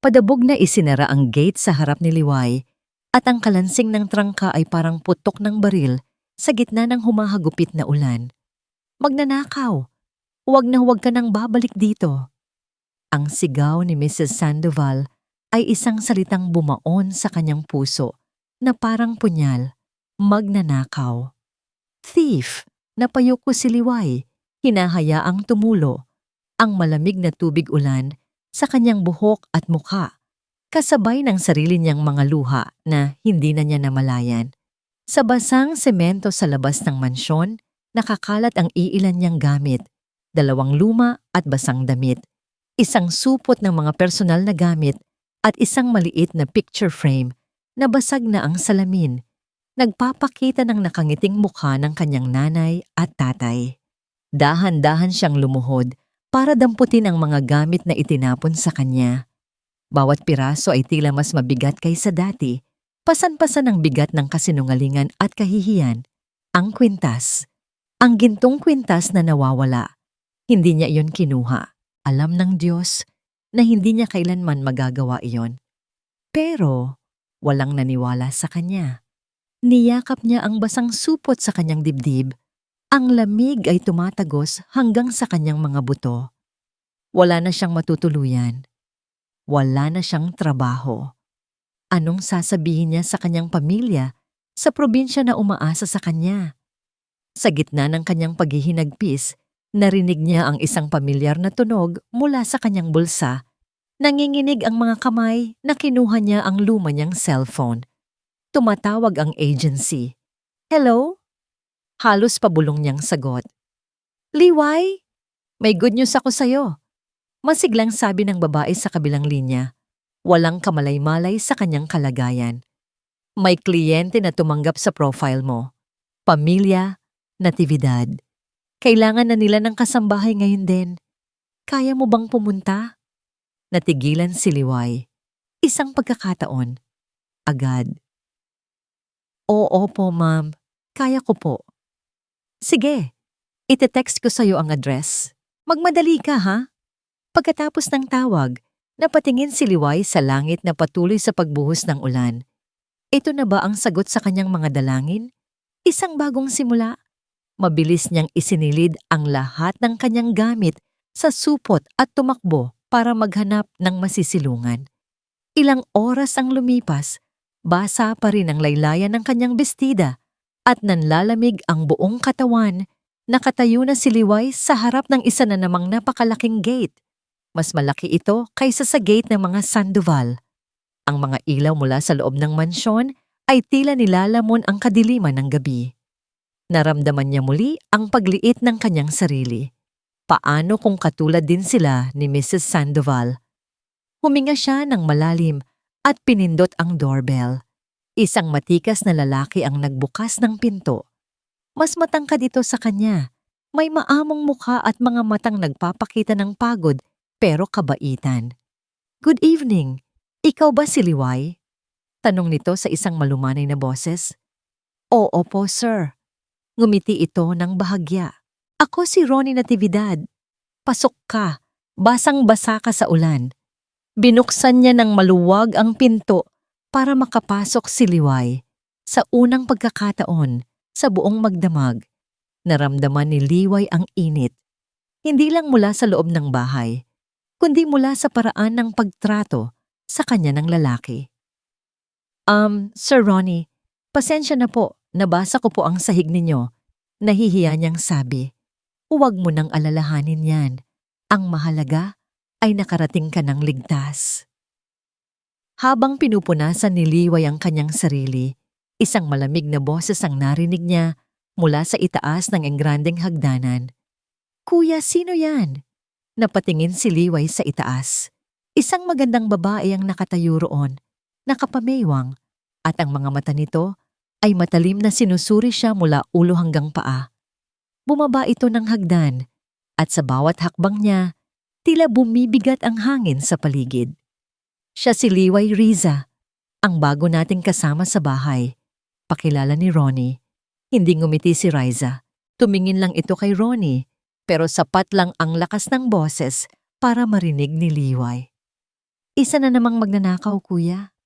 Padabog na isinara ang gate sa harap ni Liway at ang kalansing ng trangka ay parang putok ng baril sa gitna ng humahagupit na ulan. Magnanakaw! Huwag na huwag ka nang babalik dito. Ang sigaw ni Mrs. Sandoval ay isang salitang bumaon sa kanyang puso na parang punyal. Magnanakaw. Thief! Napayuko si Liway, hinahayaang tumulo ang malamig na tubig ulan sa kanyang buhok at mukha, kasabay ng sarili niyang mga luha na hindi na niya namalayan. Sa basang semento sa labas ng mansyon, nakakalat ang iilan niyang gamit, 2 luma at basang damit, isang supot ng mga personal na gamit at isang maliit na picture frame na basag na ang salamin, nagpapakita ng nakangiting mukha ng kanyang nanay at tatay. Dahan-dahan siyang lumuhod para damputin ang mga gamit na itinapon sa kanya. Bawat piraso ay tila mas mabigat kaysa dati, pasan-pasan ang bigat ng kasinungalingan at kahihiyan. Ang kwintas. Ang gintong kwintas na nawawala. Hindi niya iyon kinuha. Alam ng Diyos na hindi niya kailanman magagawa iyon. Pero walang naniwala sa kanya. Niyakap niya ang basang supot sa kanyang dibdib. Ang lamig ay tumatagos hanggang sa kanyang mga buto. Wala na siyang matutuluyan. Wala na siyang trabaho. Anong sasabihin niya sa kanyang pamilya sa probinsya na umaasa sa kanya? Sa gitna ng kanyang paghihinagpis, narinig niya ang isang pamilyar na tunog mula sa kanyang bulsa. Nanginginig ang mga kamay na kinuha niya ang luma niyang cellphone. Tumatawag ang agency. Hello? Halos pabulong niyang sagot. Liway, may good news ako sa'yo. Masiglang sabi ng babae sa kabilang linya. Walang kamalay-malay sa kanyang kalagayan. May kliyente na tumanggap sa profile mo. Pamilya, natividad. Kailangan na nila ng kasambahay ngayon din. Kaya mo bang pumunta? Natigilan si Liway. Isang pagkakataon. Agad. Oo po, ma'am. Kaya ko po. Sige, ite-text ko sa'yo ang address. Magmadali ka, ha? Pagkatapos ng tawag, napatingin si Liway sa langit na patuloy sa pagbuhos ng ulan. Ito na ba ang sagot sa kanyang mga dalangin? Isang bagong simula. Mabilis niyang isinilid ang lahat ng kanyang gamit sa supot at tumakbo para maghanap ng masisilungan. Ilang oras ang lumipas, basa pa rin ang laylayan ng kanyang bestida at nanlalamig ang buong katawan. Nakatayo na si Liway sa harap ng isa na namang napakalaking gate. Mas malaki ito kaysa sa gate ng mga Sandoval. Ang mga ilaw mula sa loob ng mansyon ay tila nilalamon ang kadiliman ng gabi. Naramdaman niya muli ang pagliit ng kanyang sarili. Paano kung katulad din sila ni Mrs. Sandoval? Huminga siya ng malalim at pinindot ang doorbell. Isang matikas na lalaki ang nagbukas ng pinto. Mas matangkad ito sa kanya. May maamong mukha at mga matang nagpapakita ng pagod pero kabaitan. Good evening. Ikaw ba si Liway? Tanong nito sa isang malumanay na boses. Oo po, sir. Ngumiti ito ng bahagya. Ako si Ronnie Natividad. Pasok ka. Basang-basa ka sa ulan. Binuksan niya ng maluwag ang pinto para makapasok si Liway. Sa unang pagkakataon, sa buong magdamag, naramdaman ni Liway ang init. Hindi lang mula sa loob ng bahay, kundi mula sa paraan ng pagtrato sa kanya ng lalaki. Sir Ronnie, pasensya na po, nabasa ko po ang sahig ninyo. Nahihiya niyang sabi. Huwag mo nang alalahanin yan. Ang mahalaga ay nakarating ka ng ligtas. Habang pinupunasan ni Liway ang kanyang sarili, isang malamig na boses ang narinig niya mula sa itaas ng engrandeng hagdanan. Kuya, sino yan? Napatingin si Liway sa itaas. Isang magandang babae ang nakatayo roon, nakapamaywang, at ang mga mata nito ay matalim na sinusuri siya mula ulo hanggang paa. Bumaba ito ng hagdan, at sa bawat hakbang niya, tila bumibigat ang hangin sa paligid. Siya si Liway Riza, ang bago nating kasama sa bahay. Pakilala ni Ronnie. Hindi ngumiti si Riza. Tumingin lang ito kay Ronnie, pero sapat lang ang lakas ng boses para marinig ni Liway. Isa na namang magnanakaw, kuya.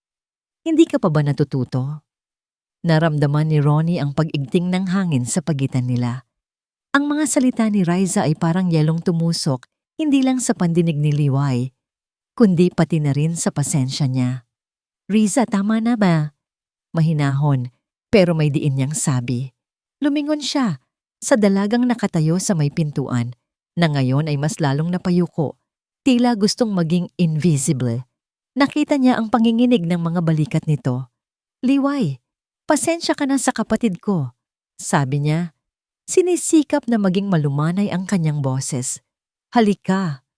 Hindi ka pa ba natututo? Naramdaman ni Ronnie ang pag-igting ng hangin sa pagitan nila. Ang mga salita ni Riza ay parang yelong tumusok, hindi lang sa pandinig ni Liway, kundi pati na rin sa pasensya niya. Riza, tama na ba? Mahinahon, pero may diin niyang sabi. Lumingon siya sa dalagang nakatayo sa may pintuan, na ngayon ay mas lalong napayuko, tila gustong maging invisible. Nakita niya ang panginginig ng mga balikat nito. Liway, pasensya ka na sa kapatid ko, sabi niya. Sinisikap na maging malumanay ang kanyang boses. Halika,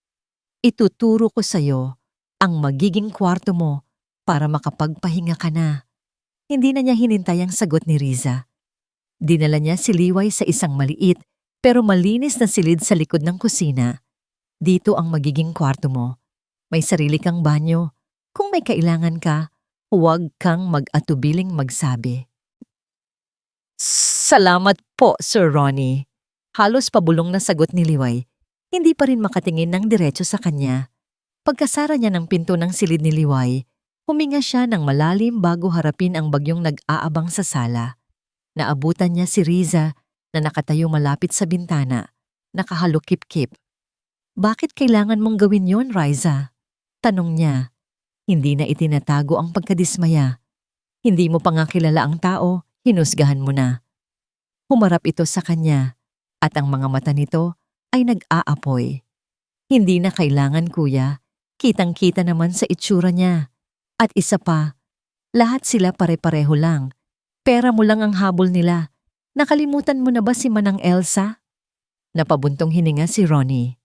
ituturo ko sa'yo ang magiging kwarto mo para makapagpahinga ka na. Hindi na niya hinintay ang sagot ni Riza. Dinala niya si Liway sa isang maliit pero malinis na silid sa likod ng kusina. Dito ang magiging kwarto mo. May sarili kang banyo. Kung may kailangan ka, huwag kang mag-atubiling magsabi. Salamat po, Sir Ronnie. Halos pabulong na sagot ni Liway. Hindi pa rin makatingin ng diretso sa kanya. Pagkasara niya ng pinto ng silid ni Liway, huminga siya ng malalim bago harapin ang bagyong nag-aabang sa sala. Naabutan niya si Riza na nakatayo malapit sa bintana, nakahalukip-kip. Bakit kailangan mong gawin yon, Riza? Tanong niya. Hindi na itinatago ang pagkadismaya. Hindi mo pa nga kilala ang tao, hinusgahan mo na. Humarap ito sa kanya at ang mga mata nito ay nag-aapoy. Hindi na kailangan, kuya. Kitang-kita naman sa itsura niya. At isa pa, lahat sila pare-pareho lang. Pera mo lang ang habol nila. Nakalimutan mo na ba si Manang Elsa? Napabuntong hininga si Ronnie.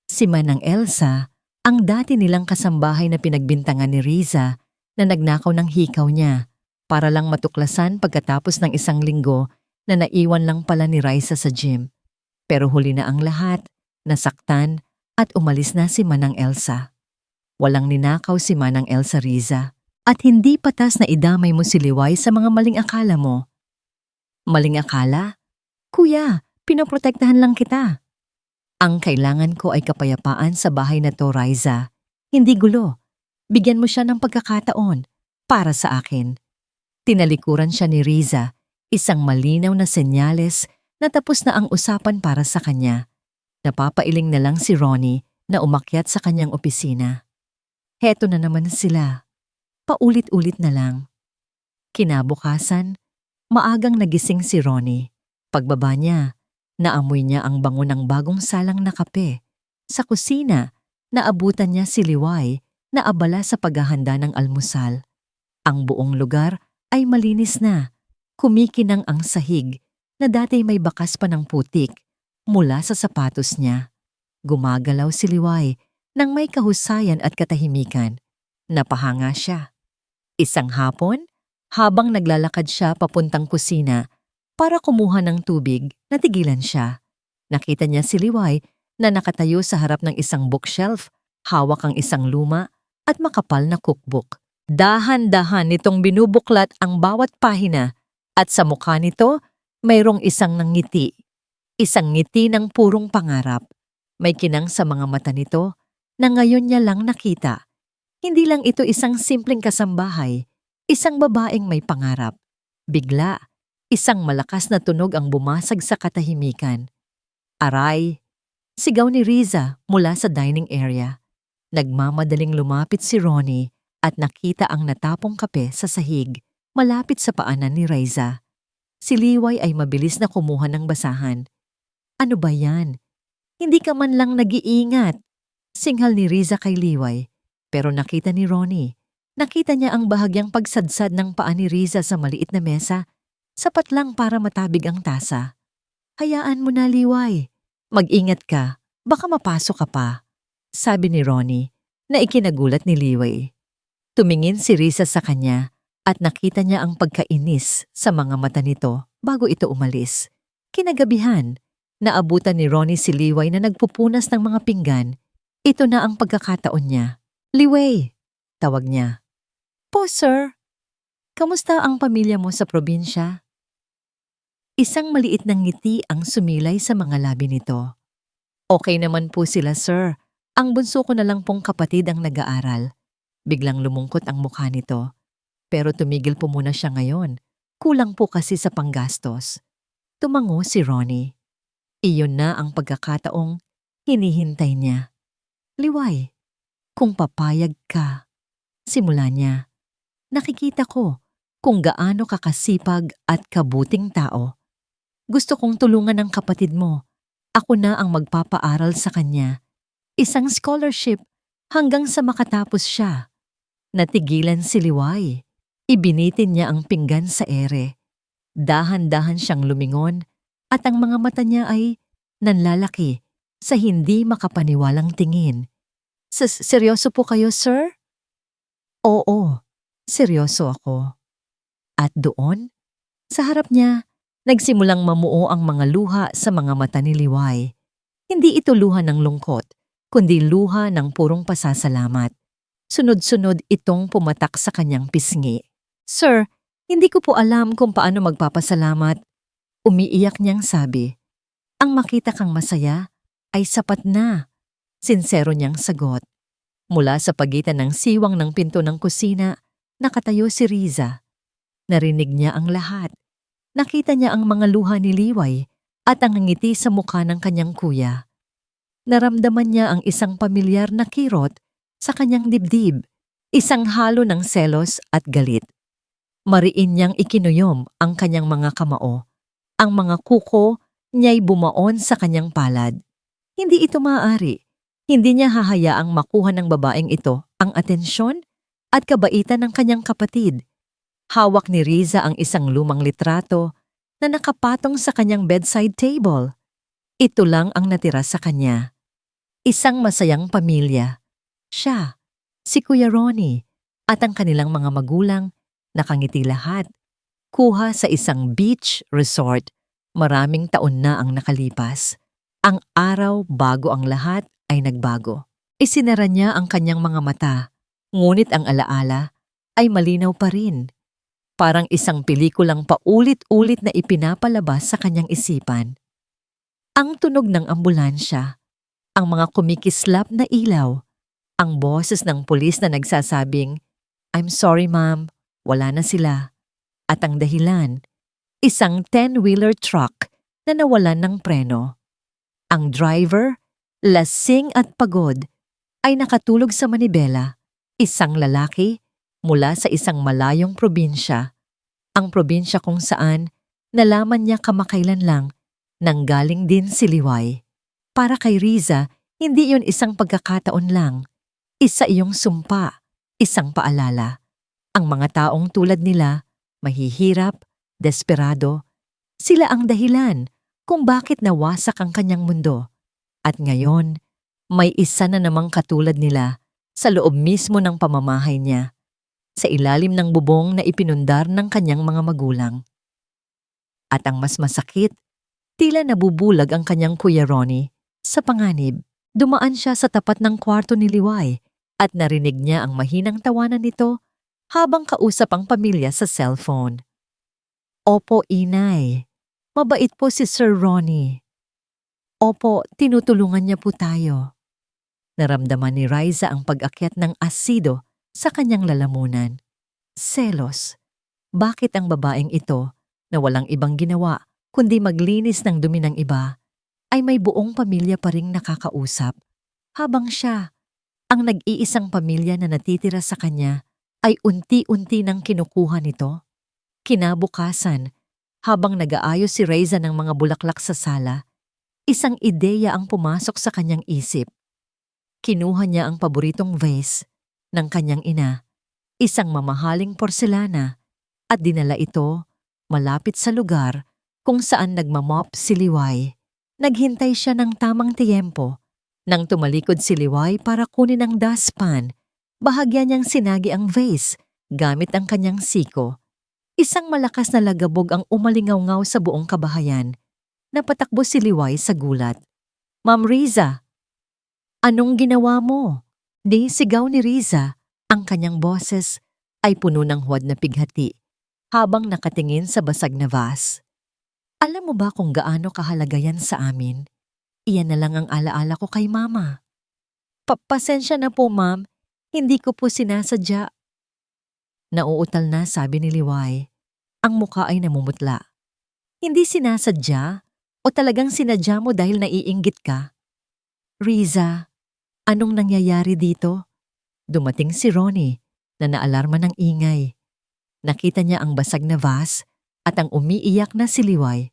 Si Manang Elsa, ang dati nilang kasambahay na pinagbintangan ni Riza na nagnakaw ng hikaw niya para lang matuklasan pagkatapos ng isang linggo na naiwan lang pala ni Riza sa gym. Pero huli na ang lahat, nasaktan at umalis na si Manang Elsa. Walang ninakaw si Manang Elsa, Riza, at hindi patas na idamay mo si Liway sa mga maling akala mo. Maling akala? Kuya, pinoprotektahan lang kita. Ang kailangan ko ay kapayapaan sa bahay na to, Riza. Hindi gulo. Bigyan mo siya ng pagkakataon para sa akin. Tinalikuran siya ni Riza, isang malinaw na senyales na tapos na ang usapan para sa kanya. Napapailing na lang si Ronnie na umakyat sa kanyang opisina. Heto na naman sila. Paulit-ulit na lang. Kinabukasan, maagang nagising si Ronnie. Pagbaba niya, naamoy niya ang bango ng bagong salang na kape. Sa kusina, naabutan niya si Liway na abala sa paghahanda ng almusal. Ang buong lugar ay malinis na. Kumikinang ang sahig na dati may bakas pa ng putik mula sa sapatos niya. Gumagalaw si Liway nang may kahusayan at katahimikan. Napahanga siya. Isang hapon, habang naglalakad siya papuntang kusina para kumuha ng tubig, natigilan siya. Nakita niya si Liway na nakatayo sa harap ng isang bookshelf, hawak ang isang luma at makapal na cookbook. Dahan-dahan nitong binubuklat ang bawat pahina at sa mukha nito mayroong isang nangiti. Isang ngiti ng purong pangarap. May kinang sa mga mata nito na ngayon niya lang nakita. Hindi lang ito isang simpleng kasambahay, isang babaeng may pangarap. Bigla, isang malakas na tunog ang bumasag sa katahimikan. Aray! Sigaw ni Riza mula sa dining area. Nagmamadaling lumapit si Ronnie at nakita ang natapong kape sa sahig malapit sa paanan ni Riza. Si Liway ay mabilis na kumuha ng basahan. Ano ba yan? Hindi ka man lang nag-iingat. Singhal ni Riza kay Liway. Pero nakita ni Ronnie. Nakita niya ang bahagyang pagsadsad ng paa ni Riza sa maliit na mesa. Sapat lang para matabig ang tasa. Hayaan mo na, Liway. Mag-ingat ka. Baka mapasok ka pa. Sabi ni Ronnie na ikinagulat ni Liway. Tumingin si Riza sa kanya at nakita niya ang pagkainis sa mga mata nito bago ito umalis. Kinagabihan, naabutan ni Ronnie si Liway na nagpupunas ng mga pinggan. Ito na ang pagkakataon niya. Liway, tawag niya. Po, sir. Kamusta ang pamilya mo sa probinsya? Isang maliit na ngiti ang sumilay sa mga labi nito. Okay naman po sila, sir. Ang bunso ko na lang pong kapatid ang nag-aaral. Biglang lumungkot ang mukha nito. Pero tumigil po muna siya ngayon. Kulang po kasi sa panggastos. Tumango si Ronnie. Iyon na ang pagkakataong hinihintay niya. Liway, kung papayag ka. Simula niya. Nakikita ko kung gaano ka kasipag at kabuting tao. Gusto kong tulungan ng kapatid mo. Ako na ang magpapaaral sa kanya. Isang scholarship hanggang sa makatapos siya. Natigilan si Liway. Ibinitin niya ang pinggan sa ere. Dahan-dahan siyang lumingon at ang mga mata niya ay nanlalaki sa hindi makapaniwalang tingin. Seryoso po kayo, sir? Oo, seryoso ako. At doon, sa harap niya, nagsimulang mamuo ang mga luha sa mga mata ni Liway. Hindi ito luha ng lungkot, kundi luha ng purong pasasalamat. Sunod-sunod itong pumatak sa kanyang pisngi. Sir, hindi ko po alam kung paano magpapasalamat. Umiiyak niyang sabi. Ang makita kang masaya ay sapat na. Sinsero niyang sagot. Mula sa pagitan ng siwang ng pinto ng kusina, nakatayo si Riza. Narinig niya ang lahat. Nakita niya ang mga luha ni Liway at ang ngiti sa mukha ng kanyang kuya. Naramdaman niya ang isang pamilyar na kirot sa kanyang dibdib, isang halo ng selos at galit. Mariin niyang ikinuyom ang kanyang mga kamao. Ang mga kuko niya'y bumaon sa kanyang palad. Hindi ito maaari. Hindi niya hahayaang makuha ng babaeng ito ang atensyon at kabaitan ng kanyang kapatid. Hawak ni Riza ang isang lumang litrato na nakapatong sa kanyang bedside table. Ito lang ang natira sa kanya. Isang masayang pamilya. Siya, si Kuya Ronnie, at ang kanilang mga magulang, nakangiti lahat. Kuha sa isang beach resort. Maraming taon na ang nakalipas. Ang araw bago ang lahat ay nagbago. Isinara niya ang kanyang mga mata, ngunit ang alaala ay malinaw pa rin. Parang isang pelikulang paulit-ulit na ipinapalabas sa kanyang isipan. Ang tunog ng ambulansya, ang mga kumikislap na ilaw, ang boses ng pulis na nagsasabing, I'm sorry ma'am, wala na sila. At ang dahilan, isang 10-wheeler truck na nawalan ng preno. Ang driver, lasing at pagod, ay nakatulog sa manibela, isang lalaki mula sa isang malayong probinsya. Ang probinsya kung saan nalaman niya kamakailan lang nanggaling din si Liway. Para kay Riza, hindi iyon isang pagkakataon lang. Isa iyong sumpa, isang paalala. Ang mga taong tulad nila, mahihirap, desperado, sila ang dahilan kung bakit nawasak ang kanyang mundo. At ngayon, may isa na namang katulad nila sa loob mismo ng pamamahay niya, sa ilalim ng bubong na ipinundar ng kanyang mga magulang. At ang mas masakit, tila nabubulag ang kanyang Kuya Ronnie. Sa panganib, dumaan siya sa tapat ng kwarto ni Liway at narinig niya ang mahinang tawanan nito habang kausap ang pamilya sa cellphone. Opo, inay. Mabait po si Sir Ronnie. Opo, tinutulungan niya po tayo. Naramdaman ni Riza ang pag-akyat ng asido sa kanyang lalamunan. Selos. Bakit ang babaeng ito, na walang ibang ginawa kundi maglinis ng dumi ng iba, ay may buong pamilya pa ring nakakausap, habang siya, ang nag-iisang pamilya na natitira sa kanya, ay unti-unti nang kinukuha nito? Kinabukasan, habang nag-aayos si Riza ng mga bulaklak sa sala, isang ideya ang pumasok sa kanyang isip. Kinuha niya ang paboritong vase ng kanyang ina, isang mamahaling porselana, at dinala ito malapit sa lugar kung saan nagmamop si Liway. Naghintay siya ng tamang tiyempo. Nang tumalikod si Liway para kunin ang dustpan, bahagya niyang sinagi ang vase gamit ang kanyang siko. Isang malakas na lagabog ang umalingaw-ngaw sa buong kabahayan. Napatakbo si Liway sa gulat. Ma'am Riza, anong ginawa mo? Di sigaw ni Riza. Ang kanyang boses ay puno ng huwad na pighati habang nakatingin sa basag na vase. Alam mo ba kung gaano kahalaga yan sa amin? Iyan na lang ang alaala ko kay mama. Pasensya na po ma'am, Hindi ko po sinasadya. Nauutal na, sabi ni Liway. Ang muka ay namumutla. Hindi sinasadya o talagang sinadya mo dahil naiinggit ka? Riza, anong nangyayari dito? Dumating si Ronnie na naalarma ng ingay. Nakita niya ang basag na vase at ang umiiyak na si Liway.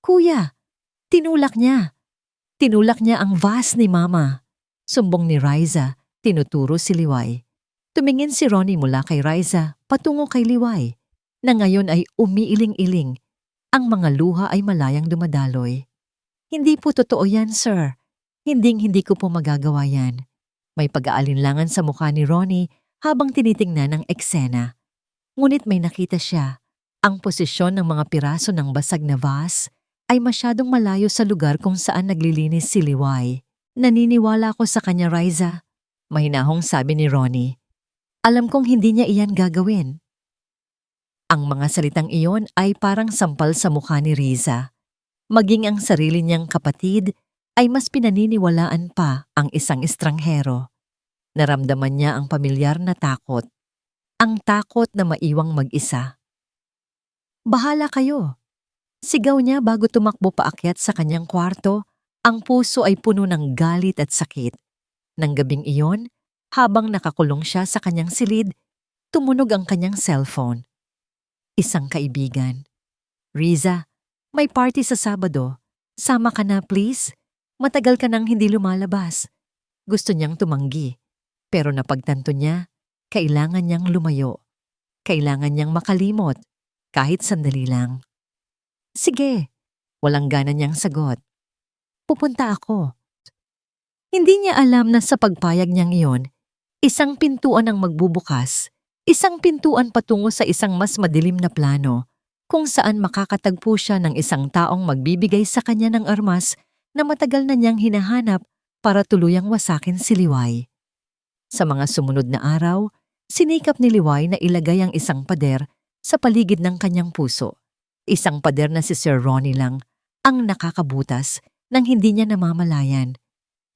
Kuya, tinulak niya. Tinulak niya ang vase ni Mama. Sumbong ni Riza, tinuturo si Liway. Tumingin si Ronnie mula kay Riza patungo kay Liway, na ngayon ay umiiling-iling. Ang mga luha ay malayang dumadaloy. Hindi po totoo yan, sir. Hindi ko po magagawa yan. May pag-aalinlangan sa mukha ni Ronnie habang tinitingnan ang eksena. Ngunit may nakita siya. Ang posisyon ng mga piraso ng basag na vase ay masyadong malayo sa lugar kung saan naglilinis si Liway. Naniniwala ko sa kanya, Riza. Mahinahong sabi ni Ronnie. Alam kong hindi niya iyan gagawin. Ang mga salitang iyon ay parang sampal sa mukha ni Riza. Maging ang sarili niyang kapatid ay mas pinaniniwalaan pa ang isang estranghero. Naramdaman niya ang pamilyar na takot. Ang takot na maiwang mag-isa. Bahala kayo. Sigaw niya bago tumakbo paakyat sa kanyang kwarto. Ang puso ay puno ng galit at sakit. Nang gabing iyon, habang nakakulong siya sa kanyang silid, tumunog ang kanyang cellphone. Isang kaibigan. Riza, may party sa Sabado. Sama ka na, please. Matagal ka nang hindi lumalabas. Gusto niyang tumanggi. Pero napagtanto niya, kailangan niyang lumayo. Kailangan niyang makalimot, kahit sandali lang. Sige, walang gana niyang sagot. Pupunta ako. Hindi niya alam na sa pagpayag niyang iyon, isang pintuan ang magbubukas, isang pintuan patungo sa isang mas madilim na plano, kung saan makakatagpo siya ng isang taong magbibigay sa kanya ng armas na matagal na niyang hinahanap para tuluyang wasakin si Liway. Sa mga sumunod na araw, sinikap ni Liway na ilagay ang isang pader sa paligid ng kanyang puso. Isang pader na si Sir Ronnie lang ang nakakabutas nang hindi niya namamalayan.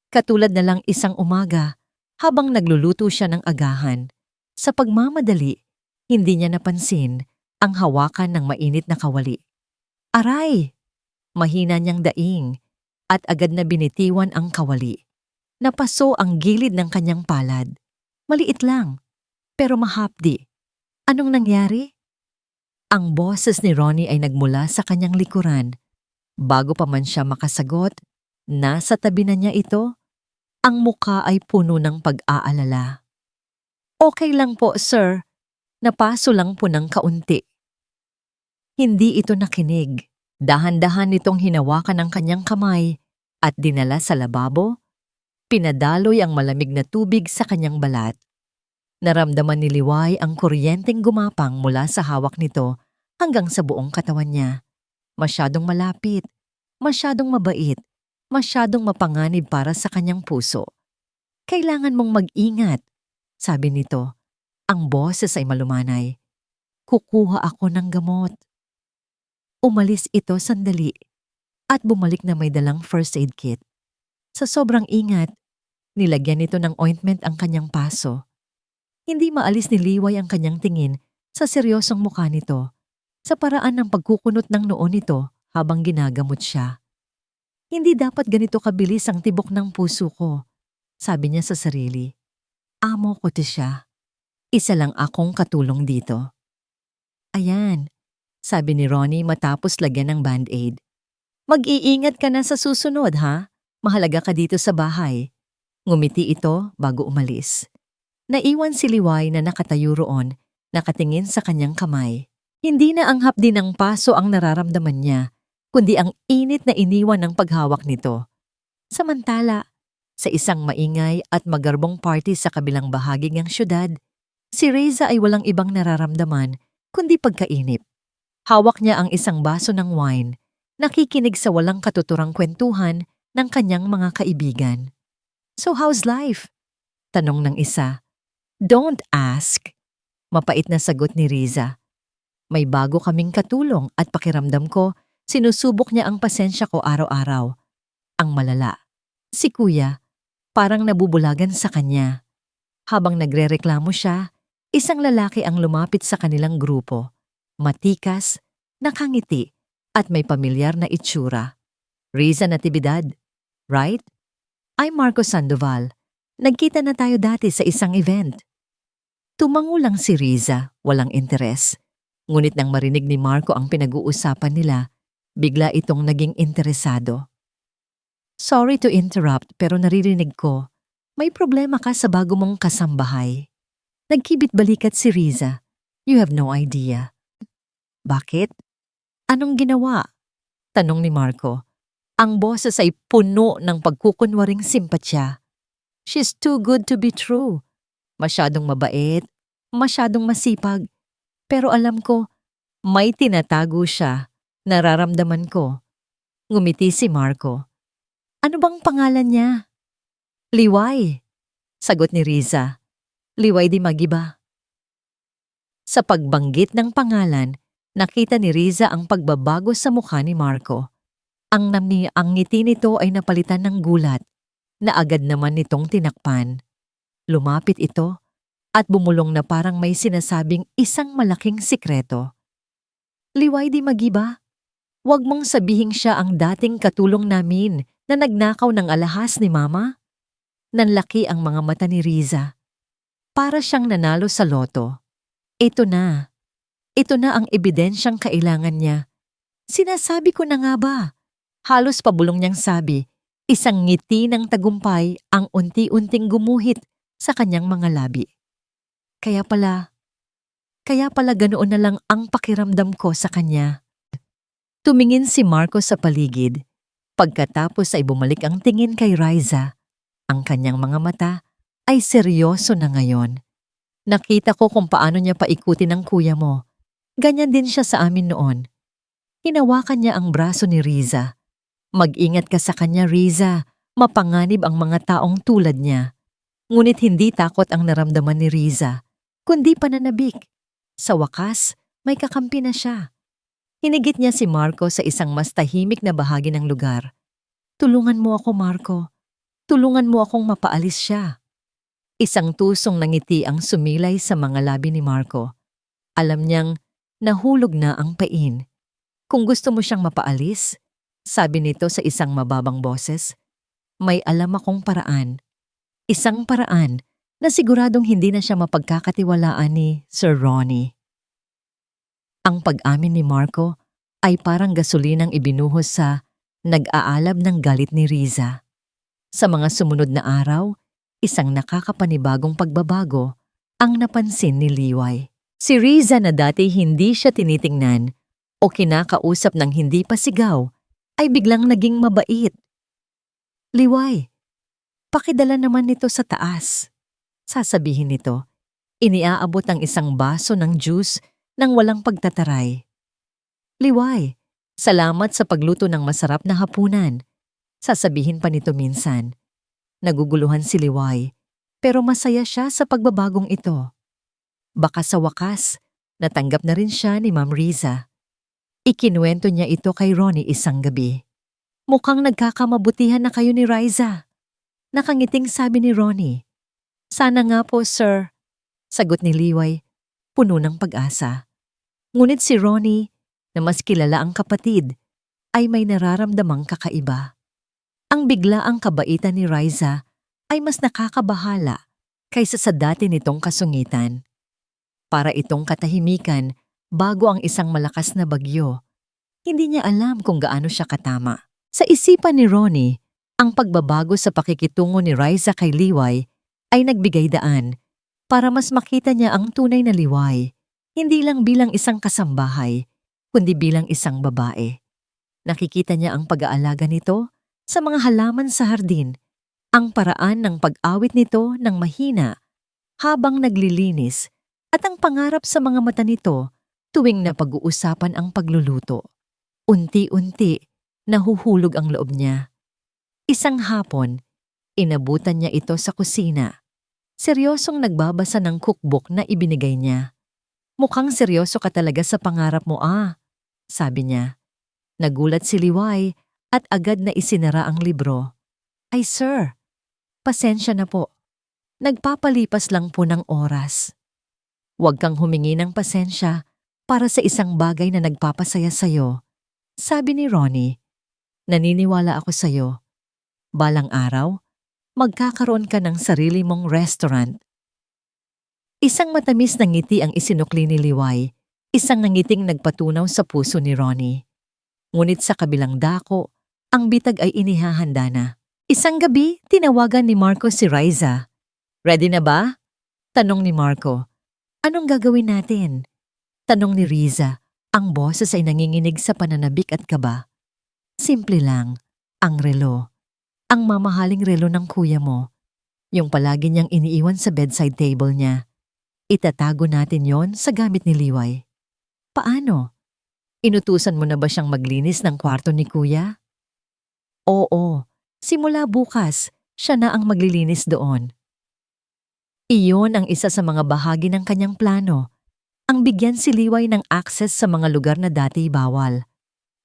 Katulad na lang isang umaga habang nagluluto siya ng agahan. Sa pagmamadali, hindi niya napansin ang hawakan ng mainit na kawali. Aray! Mahina niyang daing at agad na binitiwan ang kawali. Napaso ang gilid ng kanyang palad. Maliit lang, pero mahapdi. Anong nangyari? Ang boses ni Ronnie ay nagmula sa kanyang likuran. Bago pa man siya makasagot, nasa tabi na niya ito. Ang muka ay puno ng pag-aalala. Okay lang po, sir. Napaso lang po ng kaunti. Hindi ito nakinig. Dahan-dahan nitong hinawakan ang kanyang kamay at dinala sa lababo. Pinadaloy ang malamig na tubig sa kanyang balat. Naramdaman ni Liway ang kuryenteng gumapang mula sa hawak nito hanggang sa buong katawan niya. Masyadong malapit, masyadong mabait, masyadong mapanganib para sa kanyang puso. Kailangan mong mag-ingat, sabi nito. Ang boses ay malumanay. Kukuha ako ng gamot. Umalis ito sandali at bumalik na may dalang first aid kit. Sa sobrang ingat, nilagyan nito ng ointment ang kanyang paso. Hindi maalis ni Liway ang kanyang tingin sa seryosong mukha nito, sa paraan ng pagkukunot ng noo nito habang ginagamot siya. Hindi dapat ganito kabilis ang tibok ng puso ko, sabi niya sa sarili. Amo ko siya. Isa lang akong katulong dito. Ayan, sabi ni Ronnie matapos lagyan ng band-aid. Mag-iingat ka na sa susunod, ha? Mahalaga ka dito sa bahay. Ngumiti ito bago umalis. Naiwan si Liway na nakatayo roon, nakatingin sa kanyang kamay. Hindi na ang hapdi ng paso ang nararamdaman niya, kundi ang init na iniwan ng paghawak nito. Samantala, sa isang maingay at magarbong party sa kabilang bahagi ng syudad, si Riza ay walang ibang nararamdaman kundi pagkainip. Hawak niya ang isang baso ng wine, nakikinig sa walang katuturang kwentuhan ng kanyang mga kaibigan. So how's life? Tanong ng isa. Don't ask. Mapait na sagot ni Riza. May bago kaming katulong at pakiramdam ko, sinusubok niya ang pasensya ko araw-araw. Ang malala. Si Kuya, parang nabubulagan sa kanya. Habang nagrereklamo siya, isang lalaki ang lumapit sa kanilang grupo. Matikas, nakangiti, at may pamilyar na itsura. Riza Natividad, right? I'm Marco Sandoval. Nagkita na tayo dati sa isang event. Tumango lang si Riza, walang interes. Ngunit nang marinig ni Marco ang pinag-uusapan nila, bigla itong naging interesado. Sorry to interrupt pero naririnig ko, may problema ka sa bago mong kasambahay. Nagkibit-balikat si Riza. You have no idea. Bakit? Anong ginawa? Tanong ni Marco. Ang boses ay puno ng pagkukunwaring simpatsya. She's too good to be true. Masyadong mabait, masyadong masipag. Pero alam ko, may tinatago siya. Nararamdaman ko. Ngumiti si Marco. Ano bang pangalan niya? Liway. Sagot ni Riza. Liway di Magiba. Sa pagbanggit ng pangalan, nakita ni Riza ang pagbabago sa mukha ni Marco. Ang ngiti nito ay napalitan ng gulat na agad naman nitong tinakpan. Lumapit ito at bumulong na parang may sinasabing isang malaking sikreto. Liway di Magiba, huwag mong sabihing siya ang dating katulong namin na nagnakaw ng alahas ni Mama. Nanlaki ang mga mata ni Riza. Para siyang nanalo sa loto. Ito na. Ito na ang ebidensyang kailangan niya. Sinasabi ko na nga ba? Halos pabulong niyang sabi, isang ngiti ng tagumpay ang unti-unting gumuhit sa kanyang mga labi. Kaya pala ganoon na lang ang pakiramdam ko sa kanya. Tumingin si Marco sa paligid. Pagkatapos ay bumalik ang tingin kay Riza. Ang kanyang mga mata ay seryoso na ngayon. Nakita ko kung paano niya paikutin ang kuya mo. Ganyan din siya sa amin noon. Hinawakan niya ang braso ni Riza. Mag-ingat ka sa kanya, Riza. Mapanganib ang mga taong tulad niya. Ngunit hindi takot ang naramdaman ni Riza, kundi pananabik. Sa wakas, may kakampi na siya. Hinigit niya si Marco sa isang mas tahimik na bahagi ng lugar. Tulungan mo ako, Marco. Tulungan mo akong mapaalis siya. Isang tusong ngiti ang sumilay sa mga labi ni Marco. Alam niyang nahulog na ang pain. Kung gusto mo siyang mapaalis, sabi nito sa isang mababang boses, may alam akong paraan. Isang paraan na siguradong hindi na siya mapagkakatiwalaan ni Sir Ronnie. Ang pag-amin ni Marco ay parang gasolinang ibinuhos sa nag-aalab ng galit ni Riza. Sa mga sumunod na araw, isang nakakapanibagong pagbabago ang napansin ni Liway. Si Riza na dati hindi siya tinitingnan o kinakausap ng hindi pa sigaw, ay biglang naging mabait. Liway, pakidala naman nito sa taas. Sasabihin nito, iniaabot ang isang baso ng juice nang walang pagtataray. Liway, salamat sa pagluto ng masarap na hapunan. Sasabihin pa nito minsan. Naguguluhan si Liway, pero masaya siya sa pagbabagong ito. Baka sa wakas, natanggap na rin siya ni Ma'am Riza. Ikinuwento niya ito kay Ronnie isang gabi. Mukhang nagkakamabutihan na kayo ni Riza. Nakangiting sabi ni Ronnie. Sana nga po, sir. Sagot ni Liway, puno ng pag-asa. Ngunit si Ronnie, na mas kilala ang kapatid, ay may nararamdamang kakaiba. Ang biglaang kabaitan ni Riza ay mas nakakabahala kaysa sa dati nitong kasungitan. Para itong katahimikan bago ang isang malakas na bagyo. Hindi niya alam kung gaano siya katama. Sa isipan ni Ronnie, ang pagbabago sa pakikitungo ni Riza kay Liway ay nagbigay daan para mas makita niya ang tunay na Liway, hindi lang bilang isang kasambahay, kundi bilang isang babae. Nakikita niya ang pag-aalaga nito sa mga halaman sa hardin, ang paraan ng pag-awit nito ng mahina habang naglilinis at ang pangarap sa mga mata nito tuwing napag-uusapan ang pagluluto. Unti-unti, nahuhulog ang loob niya. Isang hapon, inabutan niya ito sa kusina. Seryosong nagbabasa ng cookbook na ibinigay niya. Mukhang seryoso ka talaga sa pangarap mo sabi niya. Nagulat si Liway at agad na isinara ang libro. Ay sir, pasensya na po. Nagpapalipas lang po ng oras. Huwag kang humingi ng pasensya para sa isang bagay na nagpapasaya sa'yo. Sabi ni Ronnie, naniniwala ako sa'yo. Balang araw, magkakaroon ka ng sarili mong restaurant. Isang matamis na ngiti ang isinukli ni Liway, isang nangiting nagpatunaw sa puso ni Ronnie. Ngunit sa kabilang dako, ang bitag ay inihahanda na. Isang gabi, tinawagan ni Marco si Riza. Ready na ba? Tanong ni Marco. Anong gagawin natin? Tanong ni Riza. Ang boses ay nanginginig sa pananabik at kaba. Simple lang, ang relo. Ang mamahaling relo ng kuya mo. Yung palagi niyang iniiwan sa bedside table niya. Itatago natin yon sa gamit ni Liway. Paano? Inutusan mo na ba siyang maglinis ng kwarto ni kuya? Oo, simula bukas, siya na ang maglilinis doon. Iyon ang isa sa mga bahagi ng kanyang plano. Ang bigyan si Liway ng access sa mga lugar na dati bawal.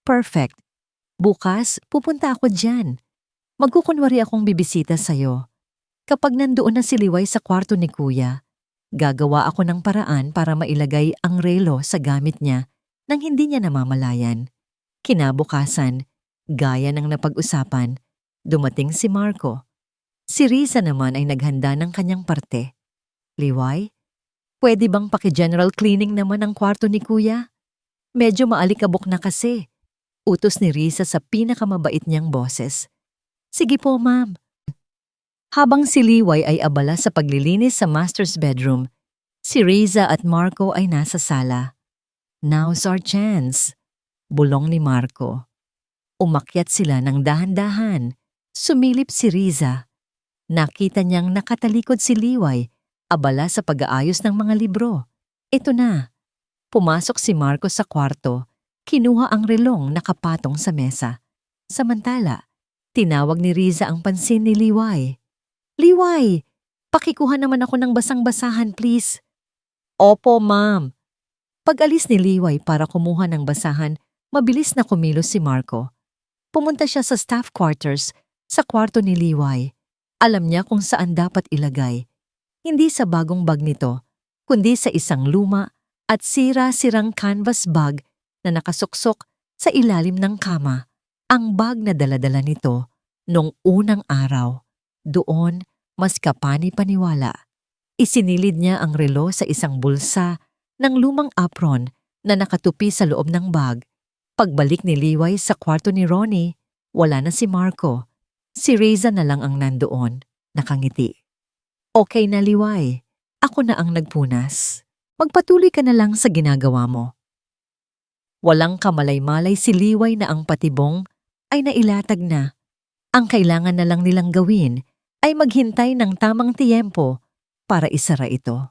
Perfect. Bukas, pupunta ako dyan. Magkukunwari akong bibisita sa'yo. Kapag nandoon na si Liway sa kwarto ni kuya, gagawa ako ng paraan para mailagay ang relo sa gamit niya nang hindi niya namamalayan. Kinabukasan, gaya ng napag-usapan, dumating si Marco. Si Riza naman ay naghanda ng kanyang parte. Liway, pwede bang paki-general cleaning naman ang kwarto ni kuya? Medyo maalikabok na kasi. Utos ni Riza sa pinakamabait niyang boses. Sige po, ma'am. Habang si Liway ay abala sa paglilinis sa master's bedroom, si Riza at Marco ay nasa sala. Now's our chance, bulong ni Marco. Umakyat sila ng dahan-dahan. Sumilip si Riza. Nakita niyang nakatalikod si Liway, abala sa pag-aayos ng mga libro. Ito na. Pumasok si Marco sa kwarto, kinuha ang relong nakapatong sa mesa. Samantala, tinawag ni Riza ang pansin ni Liway. Liway, pakikuha naman ako ng basang-basahan please. Opo, ma'am. Pag-alis ni Liway para kumuha ng basahan, mabilis na kumilos si Marco. Pumunta siya sa staff quarters, sa kwarto ni Liway. Alam niya kung saan dapat ilagay. Hindi sa bagong bag nito, kundi sa isang luma at sira-sirang canvas bag na nakasuksok sa ilalim ng kama. Ang bag na dala-dala nito noong unang araw. Doon, mas kapani-paniwala. Isinilid niya ang relo sa isang bulsa ng lumang apron na nakatupi sa loob ng bag. Pagbalik ni Liway sa kwarto ni Ronnie, wala na si Marco. Si Riza na lang ang nandoon, nakangiti. Okay na, Liway. Ako na ang nagpunas. Magpatuloy ka na lang sa ginagawa mo. Walang kamalay-malay si Liway na ang patibong ay nailatag na. Ang kailangan na lang nilang gawin ay maghintay ng tamang tiyempo para isara ito.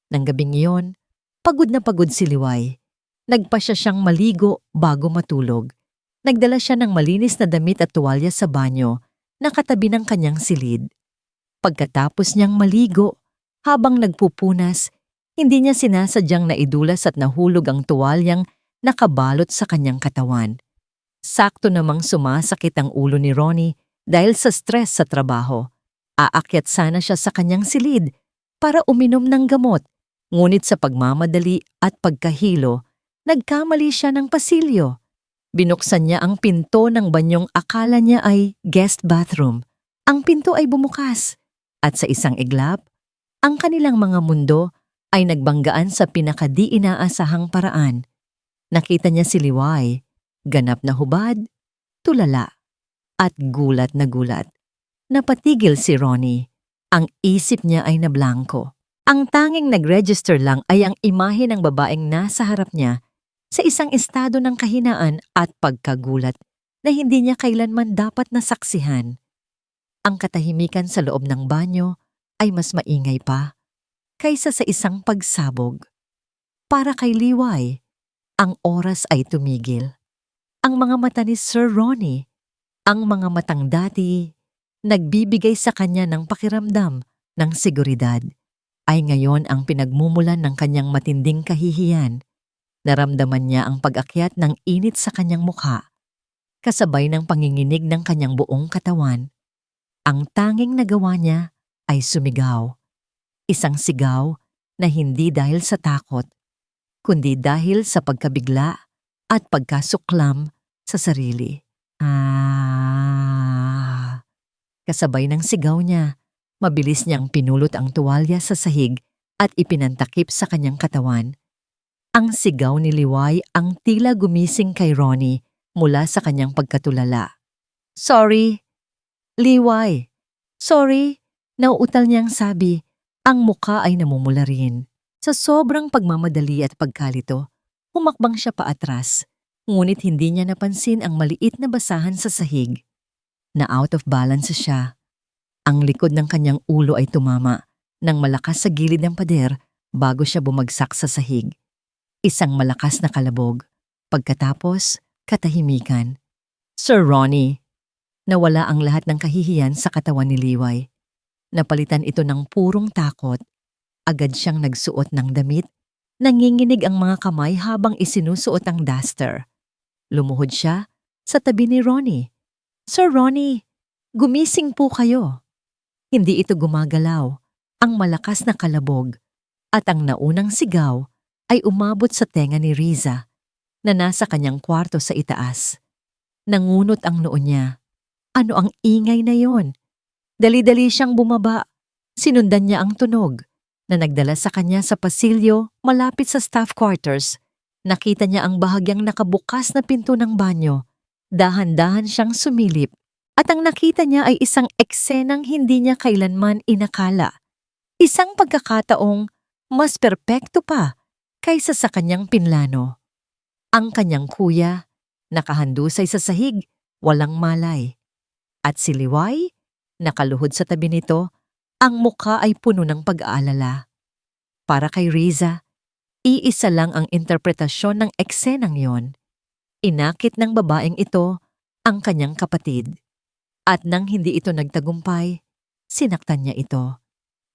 Nang gabing iyon, pagod na pagod si Liway. Nagpasya siyang maligo bago matulog. Nagdala siya ng malinis na damit at tuwalya sa banyo na katabi ng kanyang silid. Pagkatapos niyang maligo, habang nagpupunas, hindi niya sinasadyang naidulas at nahulog ang tuwalyang nakabalot sa kanyang katawan. Sakto namang sumasakit ang ulo ni Ronnie dahil sa stress sa trabaho. Aakyat sana siya sa kanyang silid para uminom ng gamot, ngunit sa pagmamadali at pagkahilo, nagkamali siya ng pasilyo. Binuksan niya ang pinto ng banyong akala niya ay guest bathroom. Ang pinto ay bumukas at sa isang iglap, ang kanilang mga mundo ay nagbanggaan sa pinakadi-inaasahang paraan. Nakita niya si Liway, ganap na hubad, tulala, at gulat na gulat. Napatigil si Ronnie. Ang isip niya ay nablangko. Ang tanging nag-register lang ay ang imahe ng babaeng nasa harap niya sa isang estado ng kahinaan at pagkagulat na hindi niya kailanman dapat nasaksihan. Ang katahimikan sa loob ng banyo ay mas maingay pa kaysa sa isang pagsabog. Para kay Liway, ang oras ay tumigil. Ang mga mata ni Sir Ronnie, ang mga matang dati, nagbibigay sa kanya ng pakiramdam ng seguridad, ay ngayon ang pinagmumulan ng kanyang matinding kahihiyan. Naramdaman niya ang pag-akyat ng init sa kanyang mukha, kasabay ng panginginig ng kanyang buong katawan. Ang tanging nagawa niya ay sumigaw. Isang sigaw na hindi dahil sa takot, kundi dahil sa pagkabigla at pagkasuklam sa sarili. Ah! Kasabay ng sigaw niya, mabilis niyang pinulot ang tuwalya sa sahig at ipinantakip sa kanyang katawan. Ang sigaw ni Liway ang tila gumising kay Ronnie mula sa kanyang pagkatulala. "Sorry, Liway. Sorry," nauutal niyang sabi. Ang muka ay namumula rin. Sa sobrang pagmamadali at pagkalito, humakbang siya paatras, ngunit hindi niya napansin ang maliit na basahan sa sahig. Na out of balance siya. Ang likod ng kanyang ulo ay tumama ng malakas sa gilid ng pader bago siya bumagsak sa sahig. Isang malakas na kalabog. Pagkatapos, katahimikan. Sir Ronnie. Nawala ang lahat ng kahihiyan sa katawan ni Liway. Napalitan ito ng purong takot. Agad siyang nagsuot ng damit. Nanginginig ang mga kamay habang isinusuot ang duster. Lumuhod siya sa tabi ni Ronnie. "Sir Ronnie, gumising po kayo." Hindi ito gumagalaw. Ang malakas na kalabog at ang naunang sigaw ay umabot sa tenga ni Riza na nasa kanyang kwarto sa itaas. Nangunot ang noo niya. Ano ang ingay na yon? Dali-dali siyang bumaba. Sinundan niya ang tunog na nagdala sa kanya sa pasilyo malapit sa staff quarters. Nakita niya ang bahagyang nakabukas na pinto ng banyo. Dahan-dahan siyang sumilip at ang nakita niya ay isang eksenang hindi niya kailanman inakala. Isang pagkakataong mas perpekto pa kaysa sa kanyang pinlano. Ang kanyang kuya, nakahandusay sa sahig, walang malay. At si Liway, nakaluhod sa tabi nito, ang mukha ay puno ng pag-aalala. Para kay Riza, iisa lang ang interpretasyon ng eksenang yon. Inakit ng babaeng ito ang kanyang kapatid. At nang hindi ito nagtagumpay, sinaktan niya ito.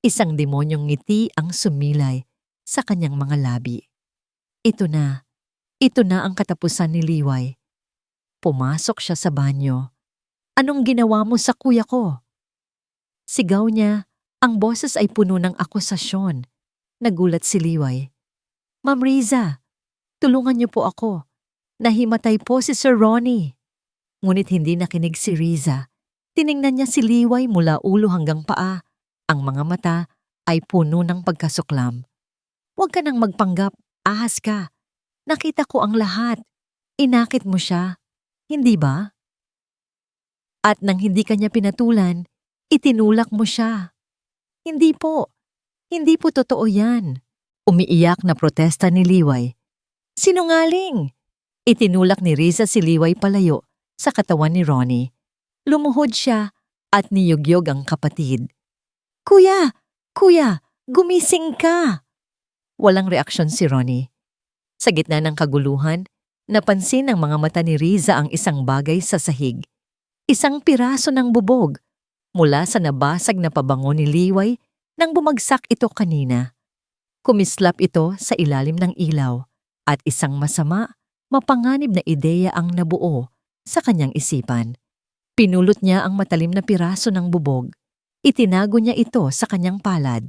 Isang demonyong ngiti ang sumilay sa kanyang mga labi. Ito na ang katapusan ni Liway. Pumasok siya sa banyo. "Anong ginawa mo sa kuya ko?" Sigaw niya, ang boses ay puno ng akusasyon. Nagulat si Liway. "Ma'am Riza, tulungan niyo po ako. Nahimatay po si Sir Ronnie." Ngunit hindi nakinig si Riza. Tiningnan niya si Liway mula ulo hanggang paa. Ang mga mata ay puno ng pagkasuklam. "Huwag ka nang magpanggap, ahas ka. Nakita ko ang lahat. Inakit mo siya, hindi ba? At nang hindi kanya pinatulan, itinulak mo siya." Hindi po totoo yan." Umiiyak na protesta ni Liway. "Sinungaling!" Itinulak ni Riza si Liway palayo sa katawan ni Ronnie. Lumuhod siya at niyugyog ang kapatid. Kuya, gumising ka!" Walang reaksyon si Ronnie. Sa gitna ng kaguluhan, napansin ng mga mata ni Riza ang isang bagay sa sahig. Isang piraso ng bubog mula sa nabasag na pabango ni Liway nang bumagsak ito kanina. Kumislap ito sa ilalim ng ilaw at isang masama, mapanganib na ideya ang nabuo sa kanyang isipan. Pinulot niya ang matalim na piraso ng bubog. Itinago niya ito sa kanyang palad.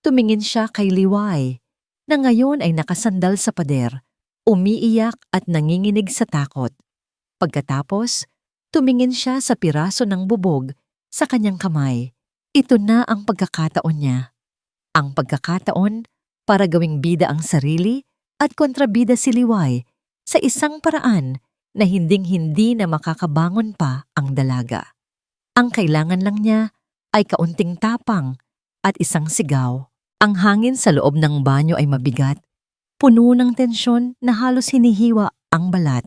Tumingin siya kay Liway, na ngayon ay nakasandal sa pader, umiiyak at nanginginig sa takot. Pagkatapos, tumingin siya sa piraso ng bubog sa kanyang kamay. Ito na ang pagkakataon niya. Ang pagkakataon para gawing bida ang sarili at kontrabida si Liway sa isang paraan na hinding-hindi na makakabangon pa ang dalaga. Ang kailangan lang niya ay kaunting tapang at isang sigaw. Ang hangin sa loob ng banyo ay mabigat, puno ng tensyon na halos hinihiwa ang balat.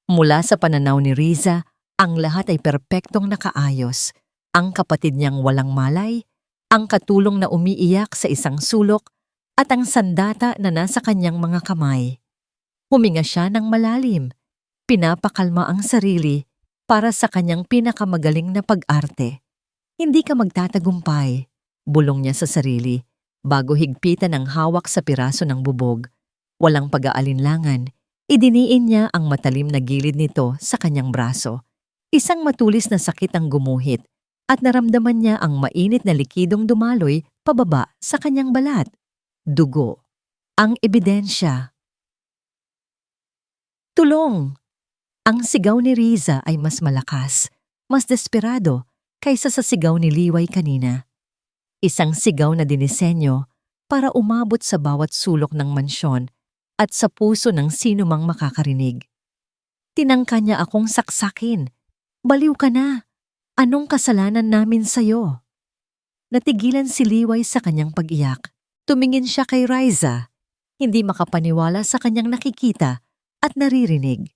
Mula sa pananaw ni Riza, ang lahat ay perpektong nakaayos. Ang kapatid niyang walang malay, ang katulong na umiiyak sa isang sulok, at ang sandata na nasa kanyang mga kamay. Huminga siya ng malalim, pinapakalma ang sarili para sa kanyang pinakamagaling na pag-arte. Hindi ka magtatagumpay, bulong niya sa sarili, bago higpitan ang hawak sa piraso ng bubog. Walang pag-aalinlangan, idiniin niya ang matalim na gilid nito sa kanyang braso. Isang matulis na sakit ang gumuhit at naramdaman niya ang mainit na likidong dumaloy pababa sa kanyang balat. Dugo. Ang ebidensya. Tulong! Ang sigaw ni Riza ay mas malakas, mas desperado kaysa sa sigaw ni Liway kanina. Isang sigaw na dinisenyo para umabot sa bawat sulok ng mansyon at sa puso ng sino mang makakarinig. Tinangka niya akong saksakin. Baliw ka na. Anong kasalanan namin sa'yo? Natigilan si Liway sa kanyang pag-iyak. Tumingin siya kay Riza, hindi makapaniwala sa kanyang nakikita at naririnig.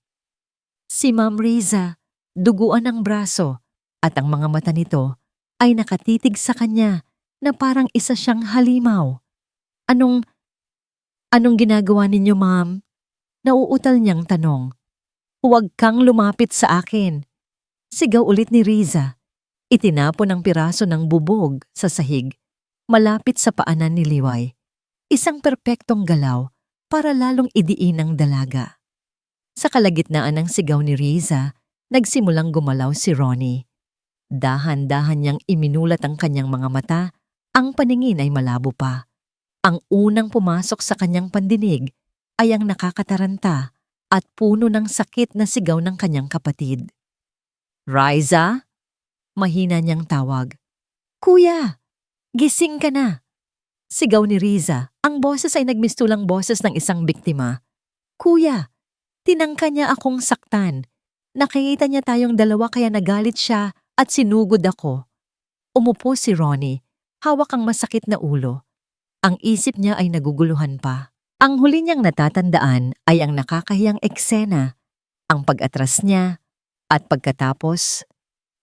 Si Ma'am Riza, duguan ang braso at ang mga mata nito ay nakatitig sa kanya na parang isa siyang halimaw. Anong ginagawa ninyo, ma'am? Nauutal niyang tanong. Huwag kang lumapit sa akin. Sigaw ulit ni Riza. Itinapon ang piraso ng bubog sa sahig, malapit sa paanan ni Liway. Isang perpektong galaw para lalong idiin ang dalaga. Sa kalagitnaan ng sigaw ni Riza, nagsimulang gumalaw si Ronnie. Dahan-dahan niyang iminulat ang kanyang mga mata, ang paningin ay malabo pa. Ang unang pumasok sa kanyang pandinig ay ang nakakataranta at puno ng sakit na sigaw ng kanyang kapatid. Riza? Mahina niyang tawag. Kuya, gising ka na. Sigaw ni Riza, ang boses ay nagmistulang boses ng isang biktima. Kuya, tinangka niya akong saktan. Nakikita niya tayong dalawa kaya nagalit siya at sinugod ako. Umupo si Ronnie, hawak ang masakit na ulo. Ang isip niya ay naguguluhan pa. Ang huli niyang natatandaan ay ang nakakahiyang eksena, ang pag-atras niya, at pagkatapos,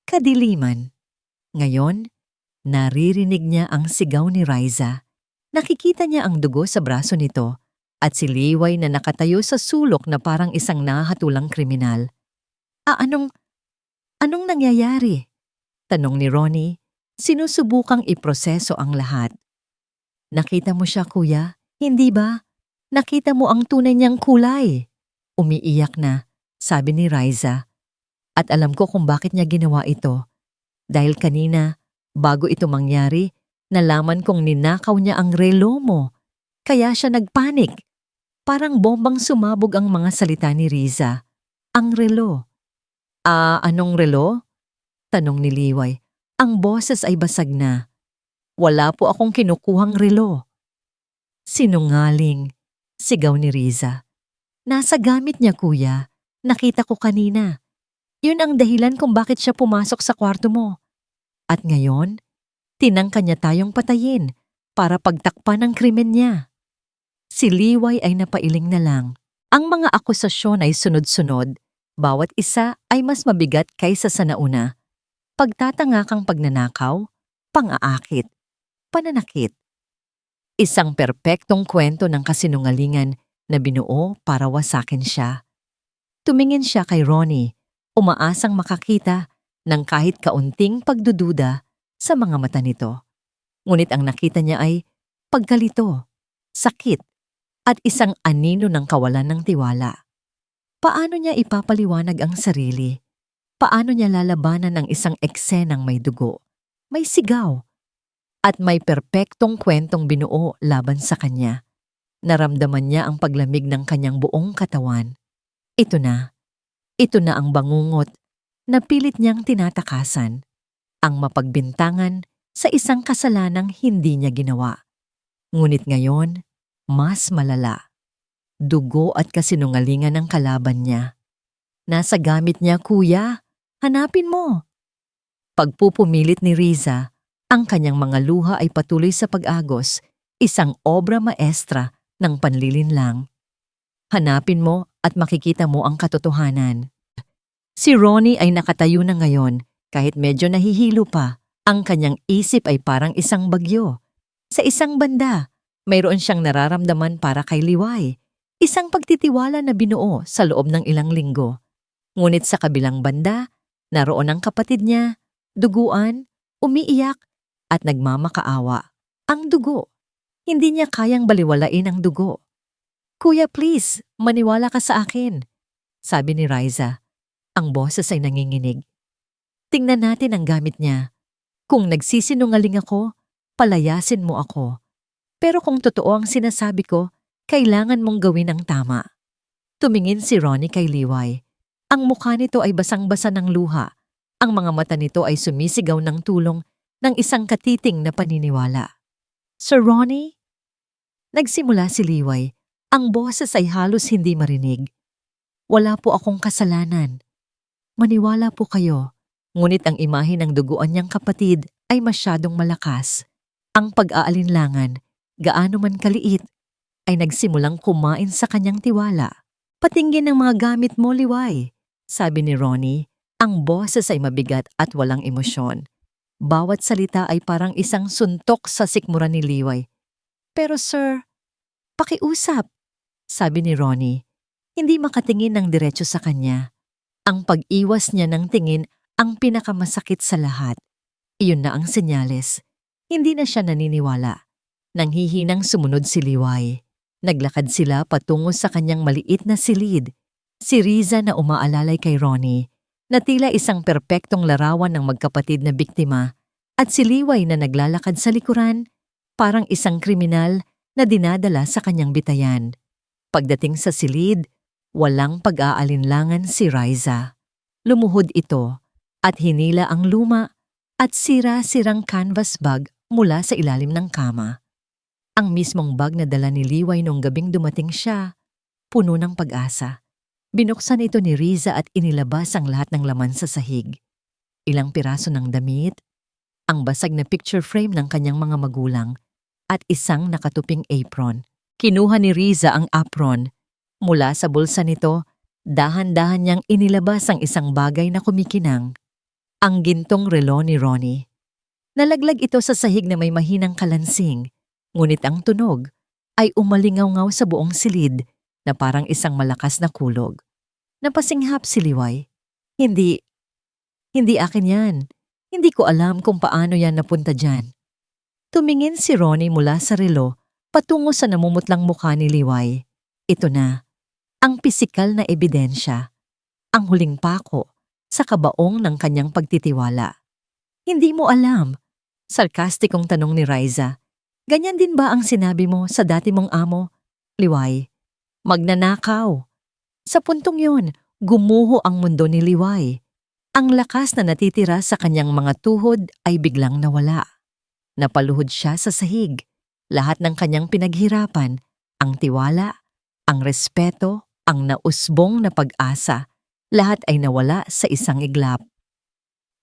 kadiliman. Ngayon, naririnig niya ang sigaw ni Riza. Nakikita niya ang dugo sa braso nito at si Liway na nakatayo sa sulok na parang isang nahatulang kriminal. Anong nangyayari? Tanong ni Ronnie, sinusubukang iproseso ang lahat. Nakita mo siya, kuya? Hindi ba? Nakita mo ang tunay niyang kulay. Umiiyak na, sabi ni Riza. At alam ko kung bakit niya ginawa ito. Dahil kanina, bago ito mangyari, nalaman kong ninakaw niya ang relo mo. Kaya siya nagpanik. Parang bombang sumabog ang mga salita ni Riza. Ang relo. Anong relo? Tanong ni Liway. Ang boses ay basag na. Wala po akong kinukuhang relo. Sinungaling, sigaw ni Riza. Nasa gamit niya, kuya. Nakita ko kanina. Yun ang dahilan kung bakit siya pumasok sa kwarto mo. At ngayon, tinangka niya tayong patayin para pagtakpan ang krimen niya. Si Liway ay napailing na lang. Ang mga akusasyon ay sunod-sunod. Bawat isa ay mas mabigat kaysa sa nauna. Pagtatangakang pagnanakaw, pang-aakit, pananakit. Isang perpektong kwento ng kasinungalingan na binuo para wasakin siya. Tumingin siya kay Ronnie, umaasang makakita ng kahit kaunting pagdududa sa mga mata nito. Ngunit ang nakita niya ay pagkalito, sakit, at isang anino ng kawalan ng tiwala. Paano niya ipapaliwanag ang sarili? Paano niya lalabanan ang isang eksenang may dugo, may sigaw, at may perpektong kwentong binuo laban sa kanya? Naramdaman niya ang paglamig ng kanyang buong katawan. Ito na ang bangungot na pilit niyang tinatakasan, ang mapagbintangan sa isang kasalanang hindi niya ginawa. Ngunit ngayon, mas malala. Dugo at kasinungalingan ang kalaban niya. Nasa gamit niya, kuya. Hanapin mo. Pagpupumilit ni Riza, ang kanyang mga luha ay patuloy sa pag-agos, isang obra maestra ng panlilinlang. Hanapin mo at makikita mo ang katotohanan. Si Ronnie ay nakatayo na ngayon, kahit medyo nahihilo pa. Ang kanyang isip ay parang isang bagyo. Sa isang banda, mayroon siyang nararamdaman para kay Liway, isang pagtitiwala na binuo sa loob ng ilang linggo. Ngunit sa kabilang banda, naroon ang kapatid niya, duguan, umiiyak, at nagmamakaawa. Ang dugo. Hindi niya kayang baliwalain ang dugo. Kuya, please, maniwala ka sa akin, sabi ni Riza. Ang boses ay nanginginig. Tingnan natin ang gamit niya. Kung nagsisinungaling ako, palayasin mo ako. Pero kung totoo ang sinasabi ko, kailangan mong gawin ang tama. Tumingin si Ronnie kay Liway. Ang mukha nito ay basang-basa ng luha. Ang mga mata nito ay sumisigaw ng tulong ng isang katiting na paniniwala. Sir Ronnie? Nagsimula si Liway. Ang boses ay halos hindi marinig. Wala po akong kasalanan. Maniwala po kayo. Ngunit ang imahe ng duguan niyang kapatid ay masyadong malakas. Ang pag-aalinlangan, gaano man kaliit, ay nagsimulang kumain sa kanyang tiwala. Patingin ang mga gamit mo, Liway, sabi ni Ronnie. Ang boses ay mabigat at walang emosyon. Bawat salita ay parang isang suntok sa sikmura ni Liway. Pero sir, pakiusap, sabi ni Ronnie. Hindi makatingin ng diretso sa kanya. Ang pag-iwas niya ng tingin ang pinakamasakit sa lahat. Iyon na ang senyales. Hindi na siya naniniwala. Nanghihinang sumunod si Liway. Naglakad sila patungo sa kanyang maliit na silid. Si Riza na umaalalay kay Ronnie, na tila isang perpektong larawan ng magkapatid na biktima, at si Liway na naglalakad sa likuran, parang isang kriminal na dinadala sa kanyang bitayan. Pagdating sa silid, walang pag-aalinlangan si Riza. Lumuhod ito at hinila ang luma at sira-sirang canvas bag mula sa ilalim ng kama. Ang mismong bag na dala ni Liway nung gabing dumating siya, puno ng pag-asa. Binuksan ito ni Riza at inilabas ang lahat ng laman sa sahig. Ilang piraso ng damit, ang basag na picture frame ng kanyang mga magulang, at isang nakatuping apron. Kinuha ni Riza ang apron. Mula sa bulsa nito, dahan-dahan niyang inilabas ang isang bagay na kumikinang. Ang gintong relo ni Ronnie. Nalaglag ito sa sahig na may mahinang kalansing, ngunit ang tunog ay umalingaw-ngaw sa buong silid na parang isang malakas na kulog. Napasinghap si Liway. Hindi akin yan. Hindi ko alam kung paano yan napunta dyan. Tumingin si Ronnie mula sa relo patungo sa namumutlang mukha ni Liway. Ito na, ang pisikal na ebidensya, ang huling pako sa kabaong ng kanyang pagtitiwala. Hindi mo alam, sarkastikong tanong ni Riza. Ganyan din ba ang sinabi mo sa dati mong amo, Liway? Magnanakaw. Sa puntong yon, gumuho ang mundo ni Liway. Ang lakas na natitira sa kanyang mga tuhod ay biglang nawala. Napaluhod siya sa sahig. Lahat ng kanyang pinaghirapan, ang tiwala, ang respeto, ang nausbong na pag-asa, lahat ay nawala sa isang iglap.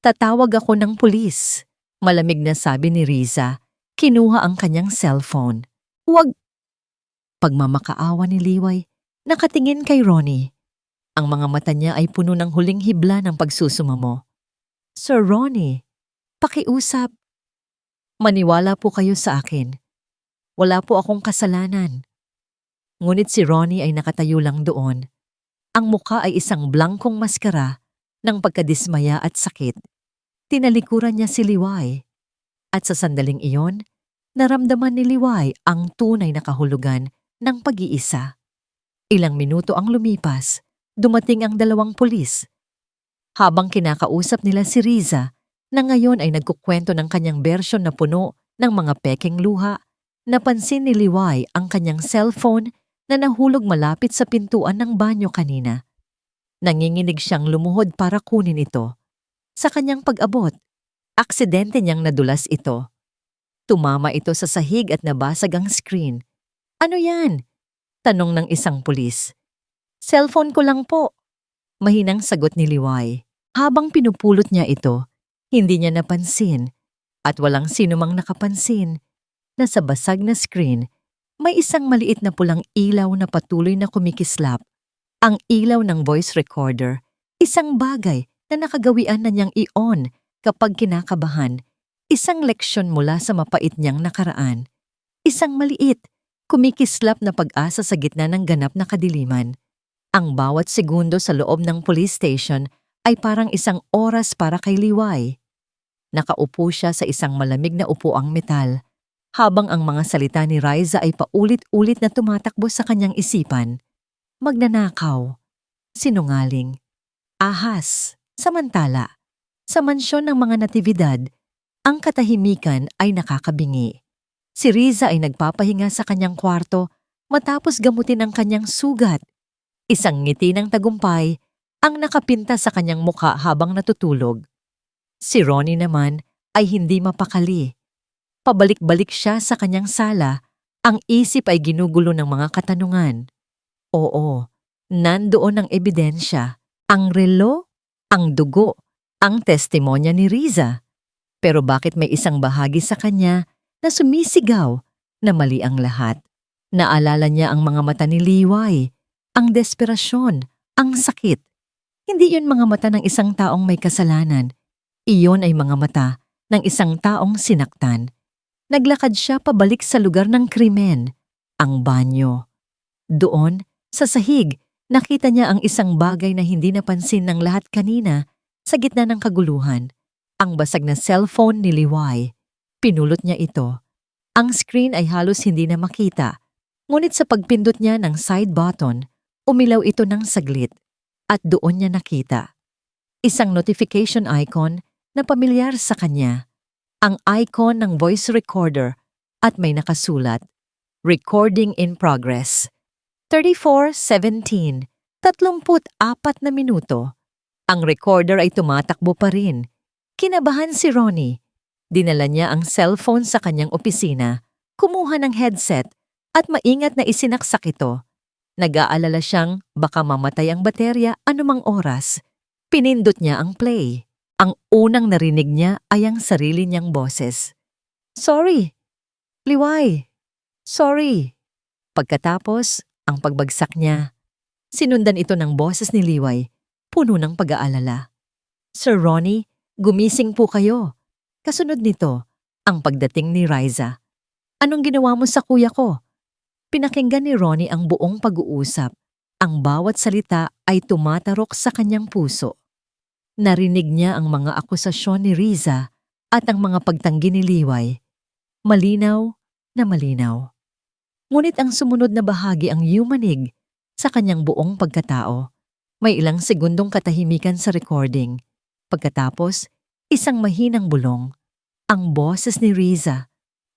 Tatawag ako ng pulis, malamig na sabi ni Riza. Kinuha ang kanyang cellphone. Huwag! Pagmamakaawa ni Liway, nakatingin kay Ronnie. Ang mga mata niya ay puno ng huling hibla ng pagsusumamo. Sir Ronnie, pakiusap. Maniwala po kayo sa akin. Wala po akong kasalanan. Ngunit si Ronnie ay nakatayo lang doon. Ang mukha ay isang blangkong maskara ng pagkadismaya at sakit. Tinalikuran niya si Liway. At sa sandaling iyon, naramdaman ni Liway ang tunay na kahulugan ng pag-iisa. Ilang minuto ang lumipas, dumating ang dalawang pulis. Habang kinakausap nila si Riza, na ngayon ay nagkukwento ng kanyang bersyon na puno ng mga pekeng luha, napansin ni Liway ang kanyang cellphone na nahulog malapit sa pintuan ng banyo kanina. Nanginginig siyang lumuhod para kunin ito. Sa kanyang pag-abot, aksidente niyang nadulas ito. Tumama ito sa sahig at nabasag ang screen. Ano yan? Tanong ng isang pulis. Cellphone ko lang po. Mahinang sagot ni Liway. Habang pinupulot niya ito, hindi niya napansin at walang sinumang nakapansin na sa basag na screen may isang maliit na pulang ilaw na patuloy na kumikislap. Ang ilaw ng voice recorder, isang bagay na nakagawian na niyang i-on kapag kinakabahan, isang leksyon mula sa mapait niyang nakaraan. Isang maliit, kumikislap na pag-asa sa gitna ng ganap na kadiliman. Ang bawat segundo sa loob ng police station ay parang isang oras para kay Liway. Nakaupo siya sa isang malamig na upuang metal, habang ang mga salita ni Riza ay paulit-ulit na tumatakbo sa kanyang isipan. Magnanakaw, sinungaling, ahas, samantala, sa mansyon ng mga natividad, Ang katahimikan ay nakakabingi. Si Riza ay nagpapahinga sa kanyang kwarto matapos gamutin ang kanyang sugat. Isang ngiti ng tagumpay ang nakapinta sa kanyang mukha habang natutulog. Si Ronnie naman ay hindi mapakali. Pabalik-balik siya sa kanyang sala, ang isip ay ginugulo ng mga katanungan. Oo, nandoon ang ebidensya, ang relo, ang dugo, ang testimonya ni Riza. Pero bakit may isang bahagi sa kanya na sumisigaw na mali ang lahat? Naalala niya ang mga mata ni Liway, ang desperasyon, ang sakit. Hindi yun mga mata ng isang taong may kasalanan. Iyon ay mga mata ng isang taong sinaktan. Naglakad siya pabalik sa lugar ng krimen, ang banyo. Doon, sa sahig, nakita niya ang isang bagay na hindi napansin ng lahat kanina sa gitna ng kaguluhan. Ang basag na cellphone ni Liway. Pinulot niya ito. Ang screen ay halos hindi na makita. Ngunit sa pagpindot niya ng side button, umilaw ito ng saglit. At doon niya nakita. Isang notification icon na pamilyar sa kanya. Ang icon ng voice recorder at may nakasulat, Recording in Progress. 34:17, 34 na minuto. Ang recorder ay tumatakbo pa rin. Kinabahan si Ronnie. Dinala niya ang cellphone sa kanyang opisina, kumuha ng headset at maingat na isinaksak ito. Nag-aalala siyang baka mamatay ang baterya anumang oras. Pinindot niya ang play. Ang unang narinig niya ay ang sarili niyang boses. Sorry, Liway. Sorry. Pagkatapos, ang pagbagsak niya. Sinundan ito ng boses ni Liway, puno ng pag-aalala. Sir Ronnie, gumising po kayo. Kasunod nito, ang pagdating ni Riza. Anong ginawa mo sa kuya ko? Pinakinggan ni Ronnie ang buong pag-uusap. Ang bawat salita ay tumatarok sa kanyang puso. Narinig niya ang mga akusasyon ni Riza at ang mga pagtanggi ni Liway. Malinaw na malinaw. Ngunit ang sumunod na bahagi ang yumanig sa kanyang buong pagkatao. May ilang segundong katahimikan sa recording. Pagkatapos, isang mahinang bulong. Ang boses ni Riza,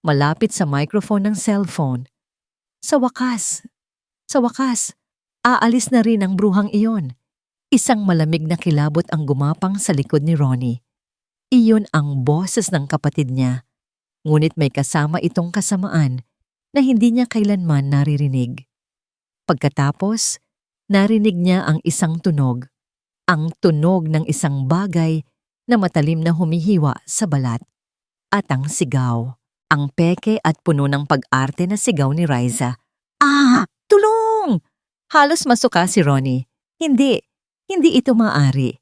malapit sa microphone ng cellphone. Sa wakas, aalis na rin ang bruhang iyon. Isang malamig na kilabot ang gumapang sa likod ni Ronnie. Iyon ang boses ng kapatid niya. Ngunit may kasama itong kasamaan na hindi niya kailanman naririnig. Pagkatapos, narinig niya ang isang tunog. Ang tunog ng isang bagay na matalim na humihiwa sa balat. At ang sigaw. Ang peke at puno ng pag-arte na sigaw ni Riza. Ah! Tulong! Halos masuka si Ronnie. Hindi ito maaari.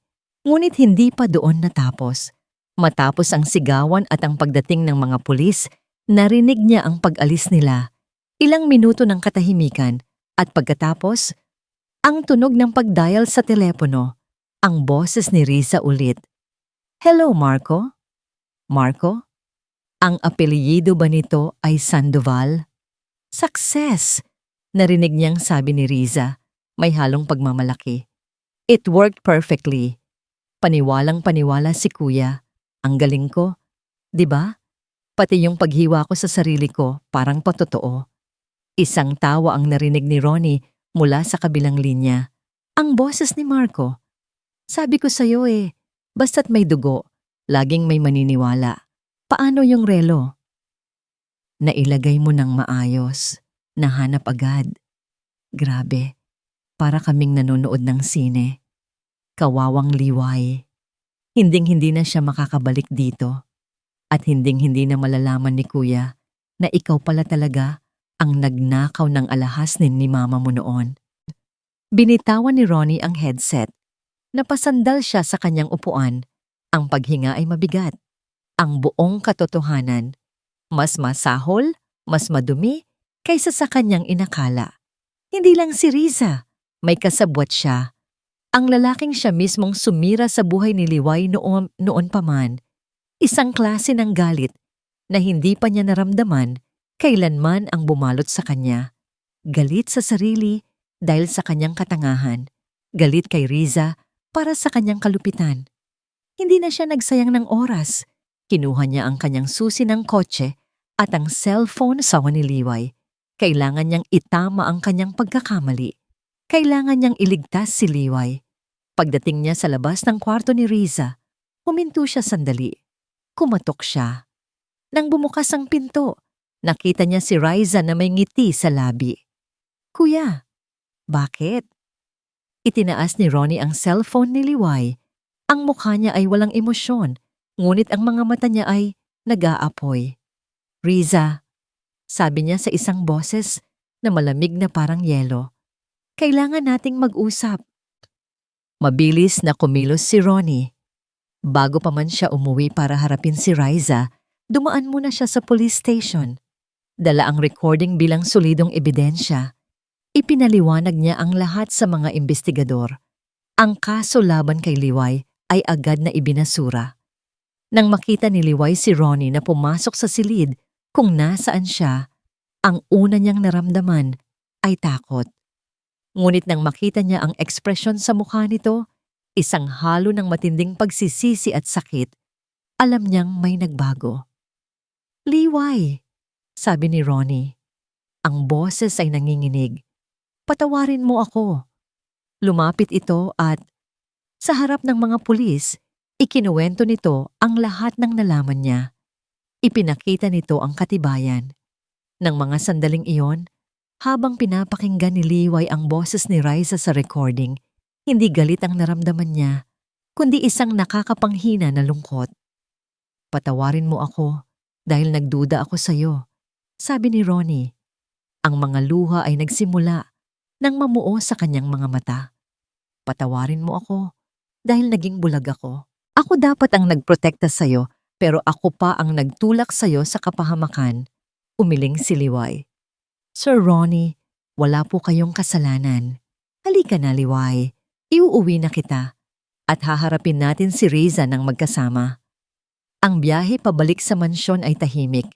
Ngunit hindi pa doon natapos. Matapos ang sigawan at ang pagdating ng mga pulis, narinig niya ang pag-alis nila. Ilang minuto ng katahimikan at pagkatapos, ang tunog ng pag-dial sa telepono. Ang boses ni Riza ulit. Hello, Marco? Marco? Ang apelyido ba nito ay Sandoval? Success! Narinig niyang sabi ni Riza, may halong pagmamalaki. It worked perfectly. Paniwalang paniwala si kuya. Ang galing ko, di ba? Pati yung paghiwa ko sa sarili ko parang patotoo. Isang tawa ang narinig ni Ronnie mula sa kabilang linya. Ang boses ni Marco. Sabi ko sa'yo basta't may dugo, laging may maniniwala. Paano yung relo? Nailagay mo ng maayos. Nahanap agad. Grabe, para kaming nanonood ng sine. Kawawang Liway. Hinding-hindi na siya makakabalik dito. At hinding-hindi na malalaman ni Kuya na ikaw pala talaga ang nagnakaw ng alahas ni mama mo noon. Binitawan ni Ronnie ang headset. Napasandal siya sa kanyang upuan. Ang paghinga ay mabigat. Ang buong katotohanan. Mas masahol, mas madumi, kaysa sa kanyang inakala. Hindi lang si Riza, may kasabwat siya. Ang lalaking siya mismong sumira sa buhay ni Liway noon pa man. Isang klase ng galit na hindi pa niya naramdaman kailanman ang bumalot sa kanya. Galit sa sarili dahil sa kanyang katangahan. Galit kay Riza para sa kanyang kalupitan. Hindi na siya nagsayang ng oras. Kinuha niya ang kanyang susi ng kotse at ang cellphone sa ni Liway. Kailangan niyang itama ang kanyang pagkakamali. Kailangan niyang iligtas si Liway. Pagdating niya sa labas ng kwarto ni Riza, huminto siya sandali. Kumatok siya. Nang bumukas ang pinto, nakita niya si Riza na may ngiti sa labi. "Kuya, bakit?" Itinaas ni Ronnie ang cellphone ni Liway. Ang mukha niya ay walang emosyon, ngunit ang mga mata niya ay nag-aapoy. "Riza," sabi niya sa isang boses na malamig na parang yelo, "kailangan nating mag-usap." Mabilis na kumilos si Ronnie. Bago pa man siya umuwi para harapin si Riza, dumaan muna siya sa police station. Dala ang recording bilang solidong ebidensya. Ipinaliwanag niya ang lahat sa mga investigador. Ang kaso laban kay Liway ay agad na ibinasura. Nang makita ni Liway si Ronnie na pumasok sa silid kung nasaan siya, ang una niyang naramdaman ay takot. Ngunit nang makita niya ang ekspresyon sa mukha nito, isang halo ng matinding pagsisisi at sakit, alam niyang may nagbago. "Liway," sabi ni Ronnie. Ang boses ay nanginginig. "Patawarin mo ako." Lumapit ito at, sa harap ng mga pulis, ikinuwento nito ang lahat ng nalaman niya. Ipinakita nito ang katibayan. Nang mga sandaling iyon, habang pinapakinggan ni Liway ang boses ni Riza sa recording, hindi galit ang naramdaman niya, kundi isang nakakapanghina na lungkot. "Patawarin mo ako dahil nagduda ako sa iyo," sabi ni Ronnie. Ang mga luha ay nagsimula nang mamuo sa kanyang mga mata. "Patawarin mo ako dahil naging bulag ako. Ako dapat ang nagprotekta sa iyo, pero ako pa ang nagtulak sa iyo sa kapahamakan," umiling si Liway. "Sir Ronnie, wala po kayong kasalanan. Halika na, Liway. Iuuwi na kita at haharapin natin si Riza ng magkasama." Ang biyahe pabalik sa mansyon ay tahimik.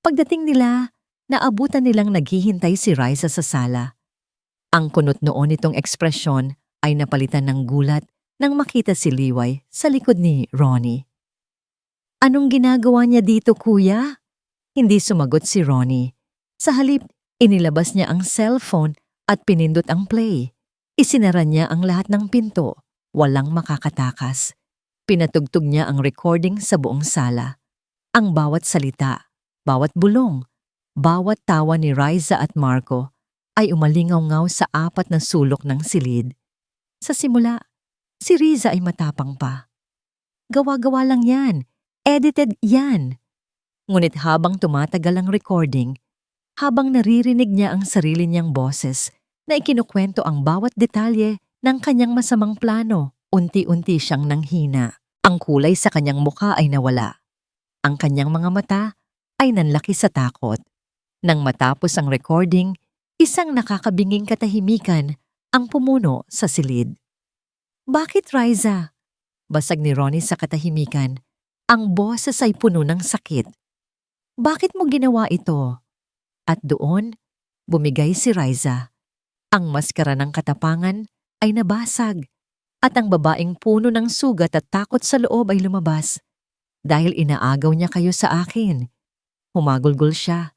Pagdating nila, naabutan nilang naghihintay si Riza sa sala. Ang kunot noon nitong ekspresyon ay napalitan ng gulat nang makita si Liway sa likod ni Ronnie. "Anong ginagawa niya dito, kuya?" Hindi sumagot si Ronnie. Sa halip, inilabas niya ang cellphone at pinindot ang play. Isinara niya ang lahat ng pinto, walang makakatakas. Pinatugtog niya ang recording sa buong sala. Ang bawat salita, bawat bulong, bawat tawa ni Riza at Marco ay umalingaw-ngaw sa apat na sulok ng silid. Sa simula, si Riza ay matapang pa. Gawa-gawa lang yan, edited yan. Ngunit habang tumatagal ang recording, habang naririnig niya ang sarili niyang boses na ikinukwento ang bawat detalye ng kanyang masamang plano, unti-unti siyang nanghina. Ang kulay sa kanyang mukha ay nawala. Ang kanyang mga mata ay nanlaki sa takot. Nang matapos ang recording, isang nakakabinging katahimikan ang pumuno sa silid. "Bakit, Riza?" Basag ni Ronnie sa katahimikan. Ang boses ay puno ng sakit. "Bakit mo ginawa ito?" At doon, bumigay si Riza. Ang maskara ng katapangan ay nabasag at ang babaeng puno ng sugat at takot sa loob ay lumabas. "Dahil inaagaw niya kayo sa akin." Humagulgol siya.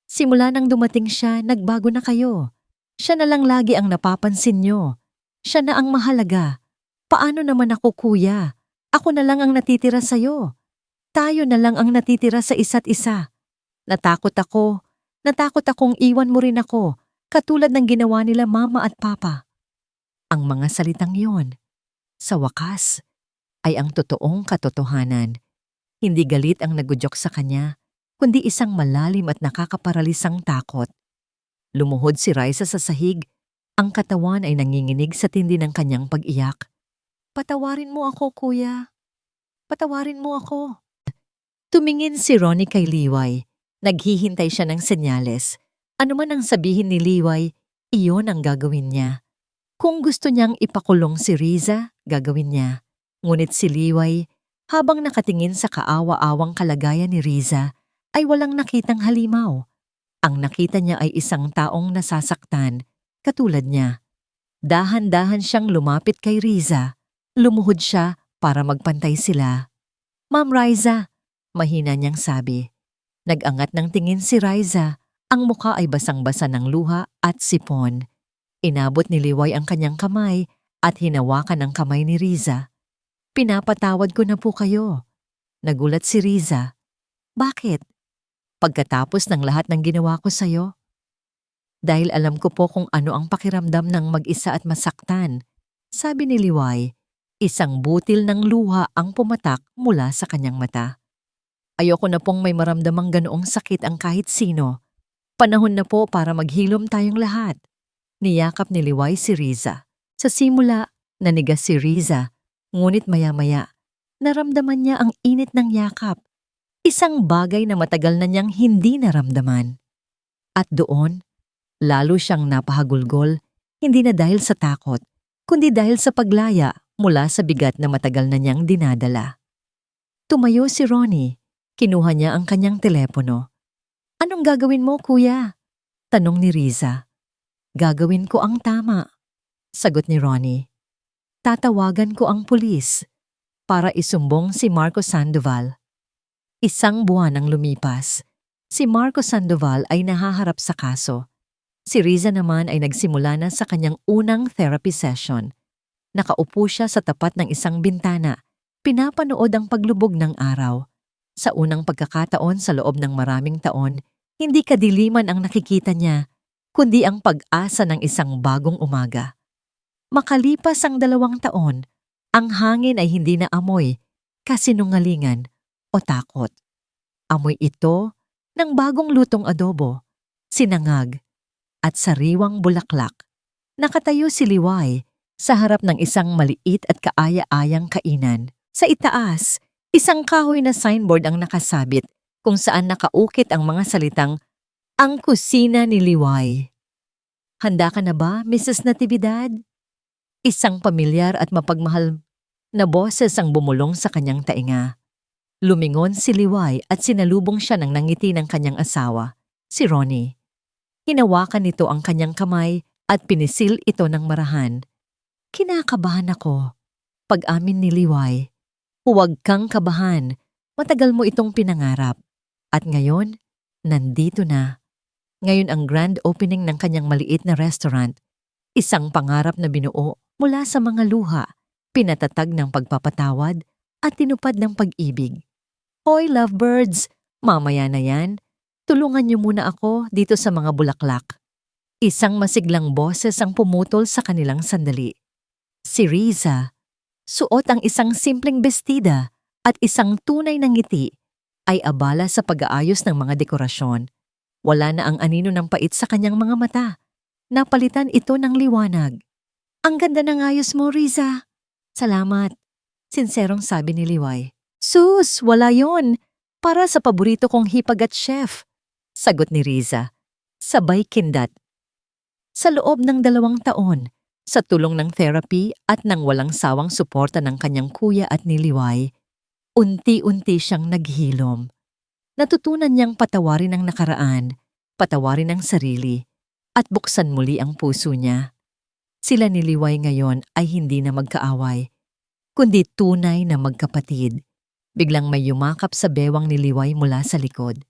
"Simula nang dumating siya, nagbago na kayo. Siya na lang lagi ang napapansin niyo. Siya na ang mahalaga. Paano naman ako, kuya? Ako na lang ang natitira sa'yo. Tayo na lang ang natitira sa isa't isa. Natakot akong iwan mo rin ako, katulad ng ginawa nila mama at papa." Ang mga salitang yon, sa wakas, ay ang totoong katotohanan. Hindi galit ang nagudyok sa kanya, kundi isang malalim at nakakaparalisang takot. Lumuhod si Riza sa sahig, ang katawan ay nanginginig sa tindi ng kanyang pag-iyak. "Patawarin mo ako, kuya. Patawarin mo ako." Tumingin si Ronnie kay Liway. Naghihintay siya ng senyales. Ano man ang sabihin ni Liway, iyon ang gagawin niya. Kung gusto niyang ipakulong si Riza, gagawin niya. Ngunit si Liway, habang nakatingin sa kaawa-awang kalagayan ni Riza, ay walang nakitang halimaw. Ang nakita niya ay isang taong nasasaktan, katulad niya. Dahan-dahan siyang lumapit kay Riza. Lumuhod siya para magpantay sila. "Ma'am Riza, Mahina niyang sabi. Nag-angat ng tingin si Riza. Ang mukha ay basang-basa ng luha at sipon. Inabot ni Liway ang kanyang kamay at hinawakan ang kamay ni Riza. Pinapatawad ko na po kayo. Nagulat si Riza. Bakit? Pagkatapos ng lahat ng ginawa ko sa'yo? Dahil alam ko po kung ano ang pakiramdam ng mag-isa at masaktan. Sabi ni Liway, isang butil ng luha ang pumatak mula sa kanyang mata. Ayoko na pong may maramdamang ganoong sakit ang kahit sino. Panahon na po para maghilom tayong lahat. Niyakap ni Liway si Riza. Sa simula, nanigas si Riza, ngunit maya-maya, naramdaman niya ang init ng yakap. Isang bagay na matagal na niyang hindi naramdaman. At doon, lalo siyang napahagulgol, hindi na dahil sa takot, kundi dahil sa paglaya mula sa bigat na matagal na niyang dinadala. Tumayo si Ronnie. Kinuha niya ang kanyang telepono. Anong gagawin mo, kuya? Tanong ni Riza. Gagawin ko ang tama. Sagot ni Ronnie. Tatawagan ko ang pulis para isumbong si Marco Sandoval. Isang buwan ang lumipas. Si Marco Sandoval ay nahaharap sa kaso. Si Riza naman ay nagsimula na sa kanyang unang therapy session. Nakaupo siya sa tapat ng isang bintana. Pinapanood ang paglubog ng araw. Sa unang pagkakataon sa loob ng maraming taon, hindi kadiliman ang nakikita niya, kundi ang pag-asa ng isang bagong umaga. Makalipas ang 2 taon, ang hangin ay hindi na amoy, kasinungalingan o takot. Amoy ito ng bagong lutong adobo, sinangag, at sariwang bulaklak. Nakatayo si Liway sa harap ng isang maliit at kaaya-ayang kainan. Sa itaas, isang kahoy na signboard ang nakasabit kung saan nakaukit ang mga salitang, "Ang kusina ni Liway." Handa ka na ba, Mrs. Natividad? Isang pamilyar at mapagmahal na boses ang bumulong sa kanyang tainga. Lumingon si Liway at sinalubong siya ng nangiti ng kanyang asawa, si Ronnie. Hinawakan nito ang kanyang kamay at pinisil ito ng marahan. Kinakabahan ako. Pag-amin ni Liway. Huwag kang kabahan. Matagal mo itong pinangarap. At ngayon, nandito na. Ngayon ang grand opening ng kanyang maliit na restaurant. Isang pangarap na binuo mula sa mga luha, pinatatag ng pagpapatawad at tinupad ng pag-ibig. Hoy lovebirds, mamaya na yan. Tulungan niyo muna ako dito sa mga bulaklak. Isang masiglang boses ang pumutol sa kanilang sandali. Si Riza, suot ang isang simpleng bestida at isang tunay na ngiti, ay abala sa pag-aayos ng mga dekorasyon. Wala na ang anino ng pait sa kanyang mga mata. Napalitan ito ng liwanag. Ang ganda ng ayos mo, Riza. Salamat. Sinserong sabi ni Liway. Sus, wala yon. Para sa paborito kong hipag at chef. Sagot ni Riza. Sabay kindat. Sa loob ng 2 taon, sa tulong ng therapy at ng walang sawang suporta ng kanyang kuya at ni Liway, unti-unti siyang naghilom. Natutunan niyang patawarin ang nakaraan, patawarin ang sarili, at buksan muli ang puso niya. Sila ni Liway ngayon ay hindi na magkaaway, kundi tunay na magkapatid. Biglang may yumakap sa bewang ni Liway mula sa likod.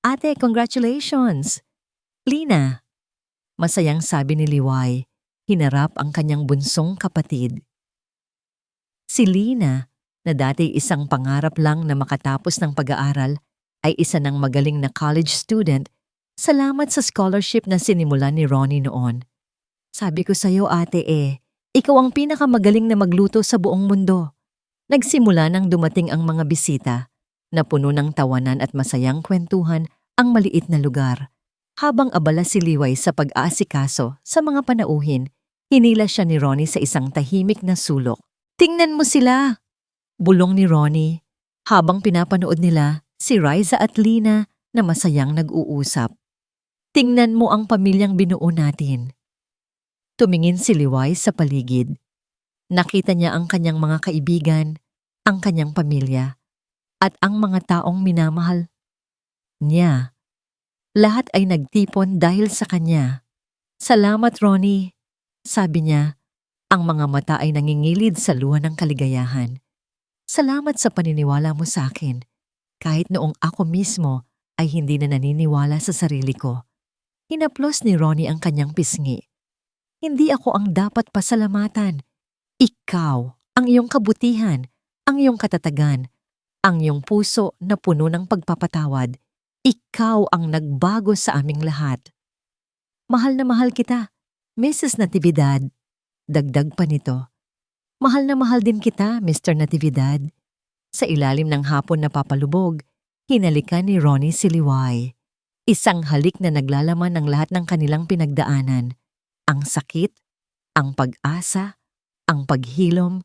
Ate, congratulations! Lina! Masayang sabi ni Liway, hinarap ang kanyang bunsong kapatid. Si Lina, na dati isang pangarap lang na makatapos ng pag-aaral, ay isa ng magaling na college student, salamat sa scholarship na sinimulan ni Ronnie noon. Sabi ko sa'yo ate ikaw ang pinakamagaling na magluto sa buong mundo. Nagsimula nang dumating ang mga bisita, na puno ng tawanan at masayang kwentuhan ang maliit na lugar. Habang abala si Liway sa pag-aasikaso sa mga panauhin, hinila siya ni Ronnie sa isang tahimik na sulok. Tingnan mo sila! Bulong ni Ronnie, habang pinapanood nila si Riza at Lina na masayang nag-uusap. Tingnan mo ang pamilyang binuo natin. Tumingin si Liway sa paligid. Nakita niya ang kanyang mga kaibigan, ang kanyang pamilya, at ang mga taong minamahal niya. Lahat ay nagtipon dahil sa kanya. Salamat, Ronnie, sabi niya. Ang mga mata ay nangingilid sa luha ng kaligayahan. Salamat sa paniniwala mo sa akin. Kahit noong ako mismo ay hindi na naniniwala sa sarili ko. Hinaplos ni Ronnie ang kanyang pisngi. Hindi ako ang dapat pasalamatan. Ikaw, ang iyong kabutihan, ang iyong katatagan, ang iyong puso na puno ng pagpapatawad. Ikaw ang nagbago sa aming lahat. Mahal na mahal kita, Mrs. Natividad. Dagdag pa nito. Mahal na mahal din kita, Mr. Natividad. Sa ilalim ng hapon na papalubog, hinalikan ni Ronnie si Liway. Isang halik na naglalaman ng lahat ng kanilang pinagdaanan. Ang sakit, ang pag-asa, ang paghilom,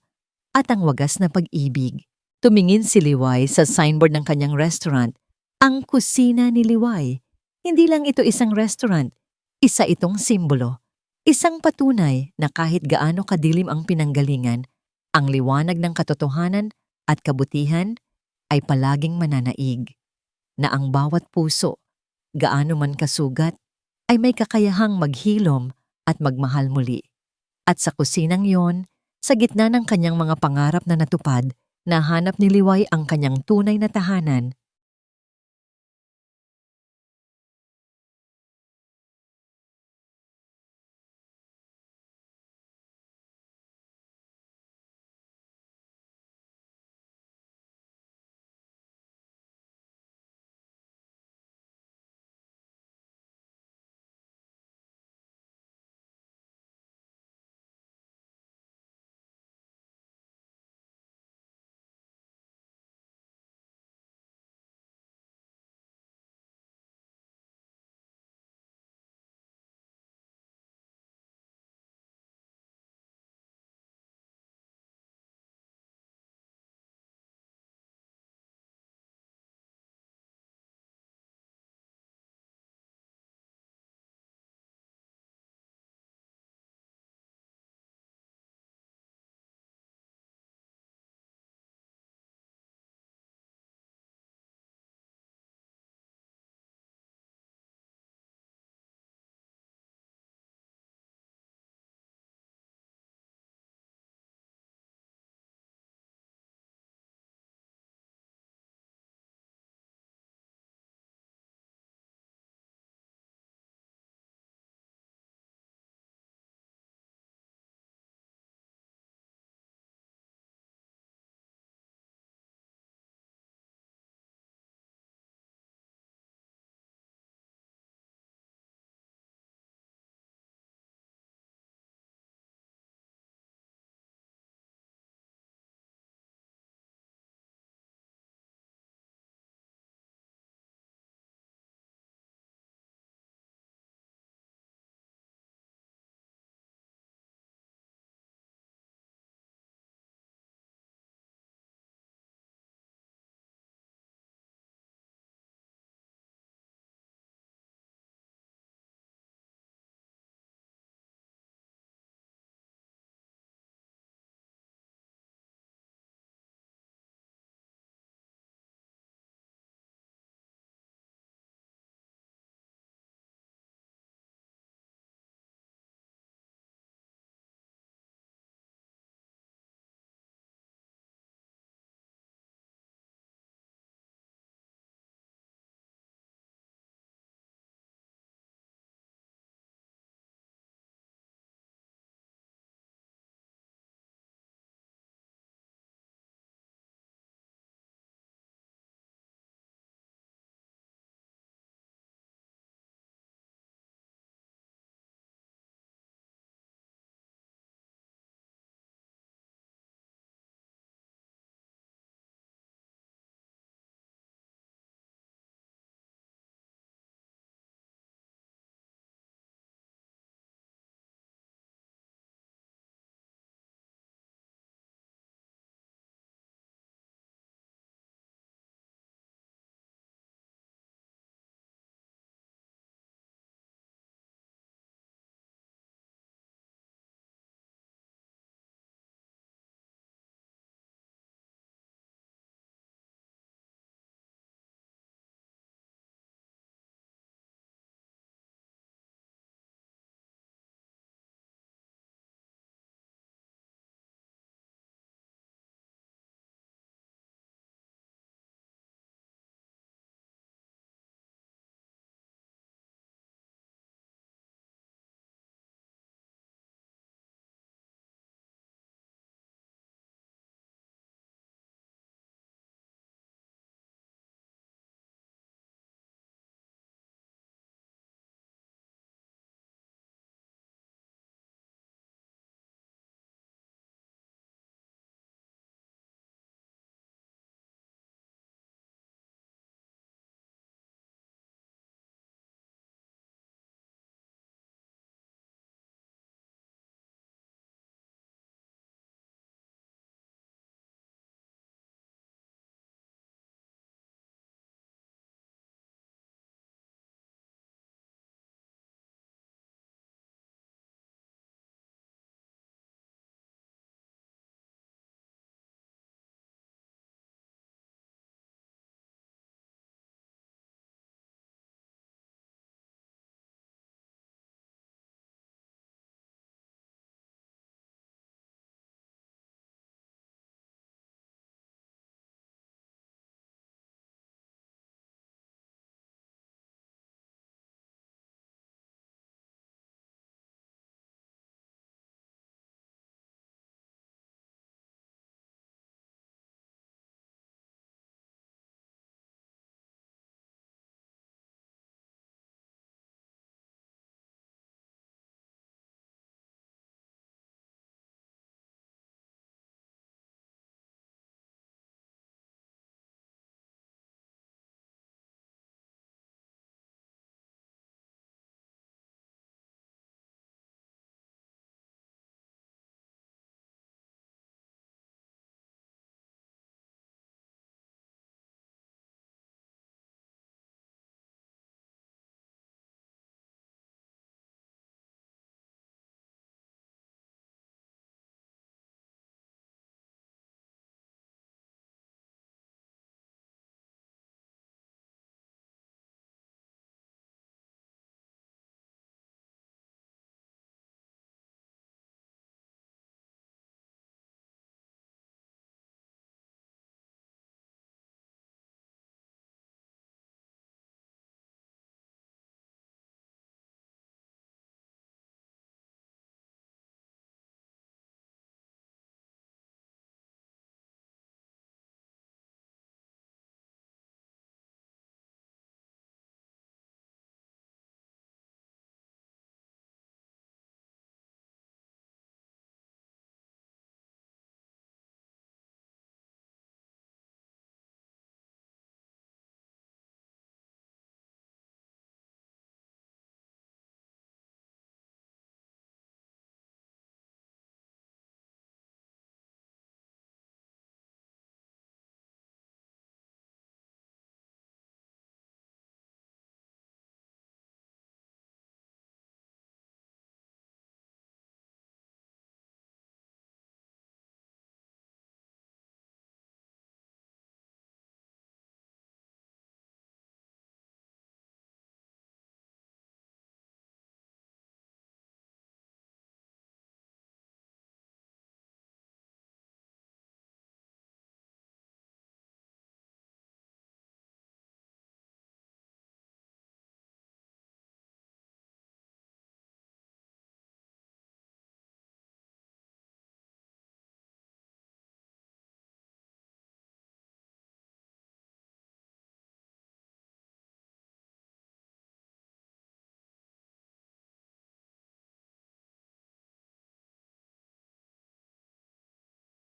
at ang wagas na pag-ibig. Tumingin si Liway sa signboard ng kanyang restaurant, ang kusina ni Liway. Hindi lang ito isang restaurant, isa itong simbolo. Isang patunay na kahit gaano kadilim ang pinanggalingan, ang liwanag ng katotohanan at kabutihan ay palaging mananaig. Na ang bawat puso, gaano man kasugat, ay may kakayahang maghilom at magmahal muli. At sa kusinang yon, sa gitna ng kanyang mga pangarap na natupad, nahanap ni Liway ang kanyang tunay na tahanan,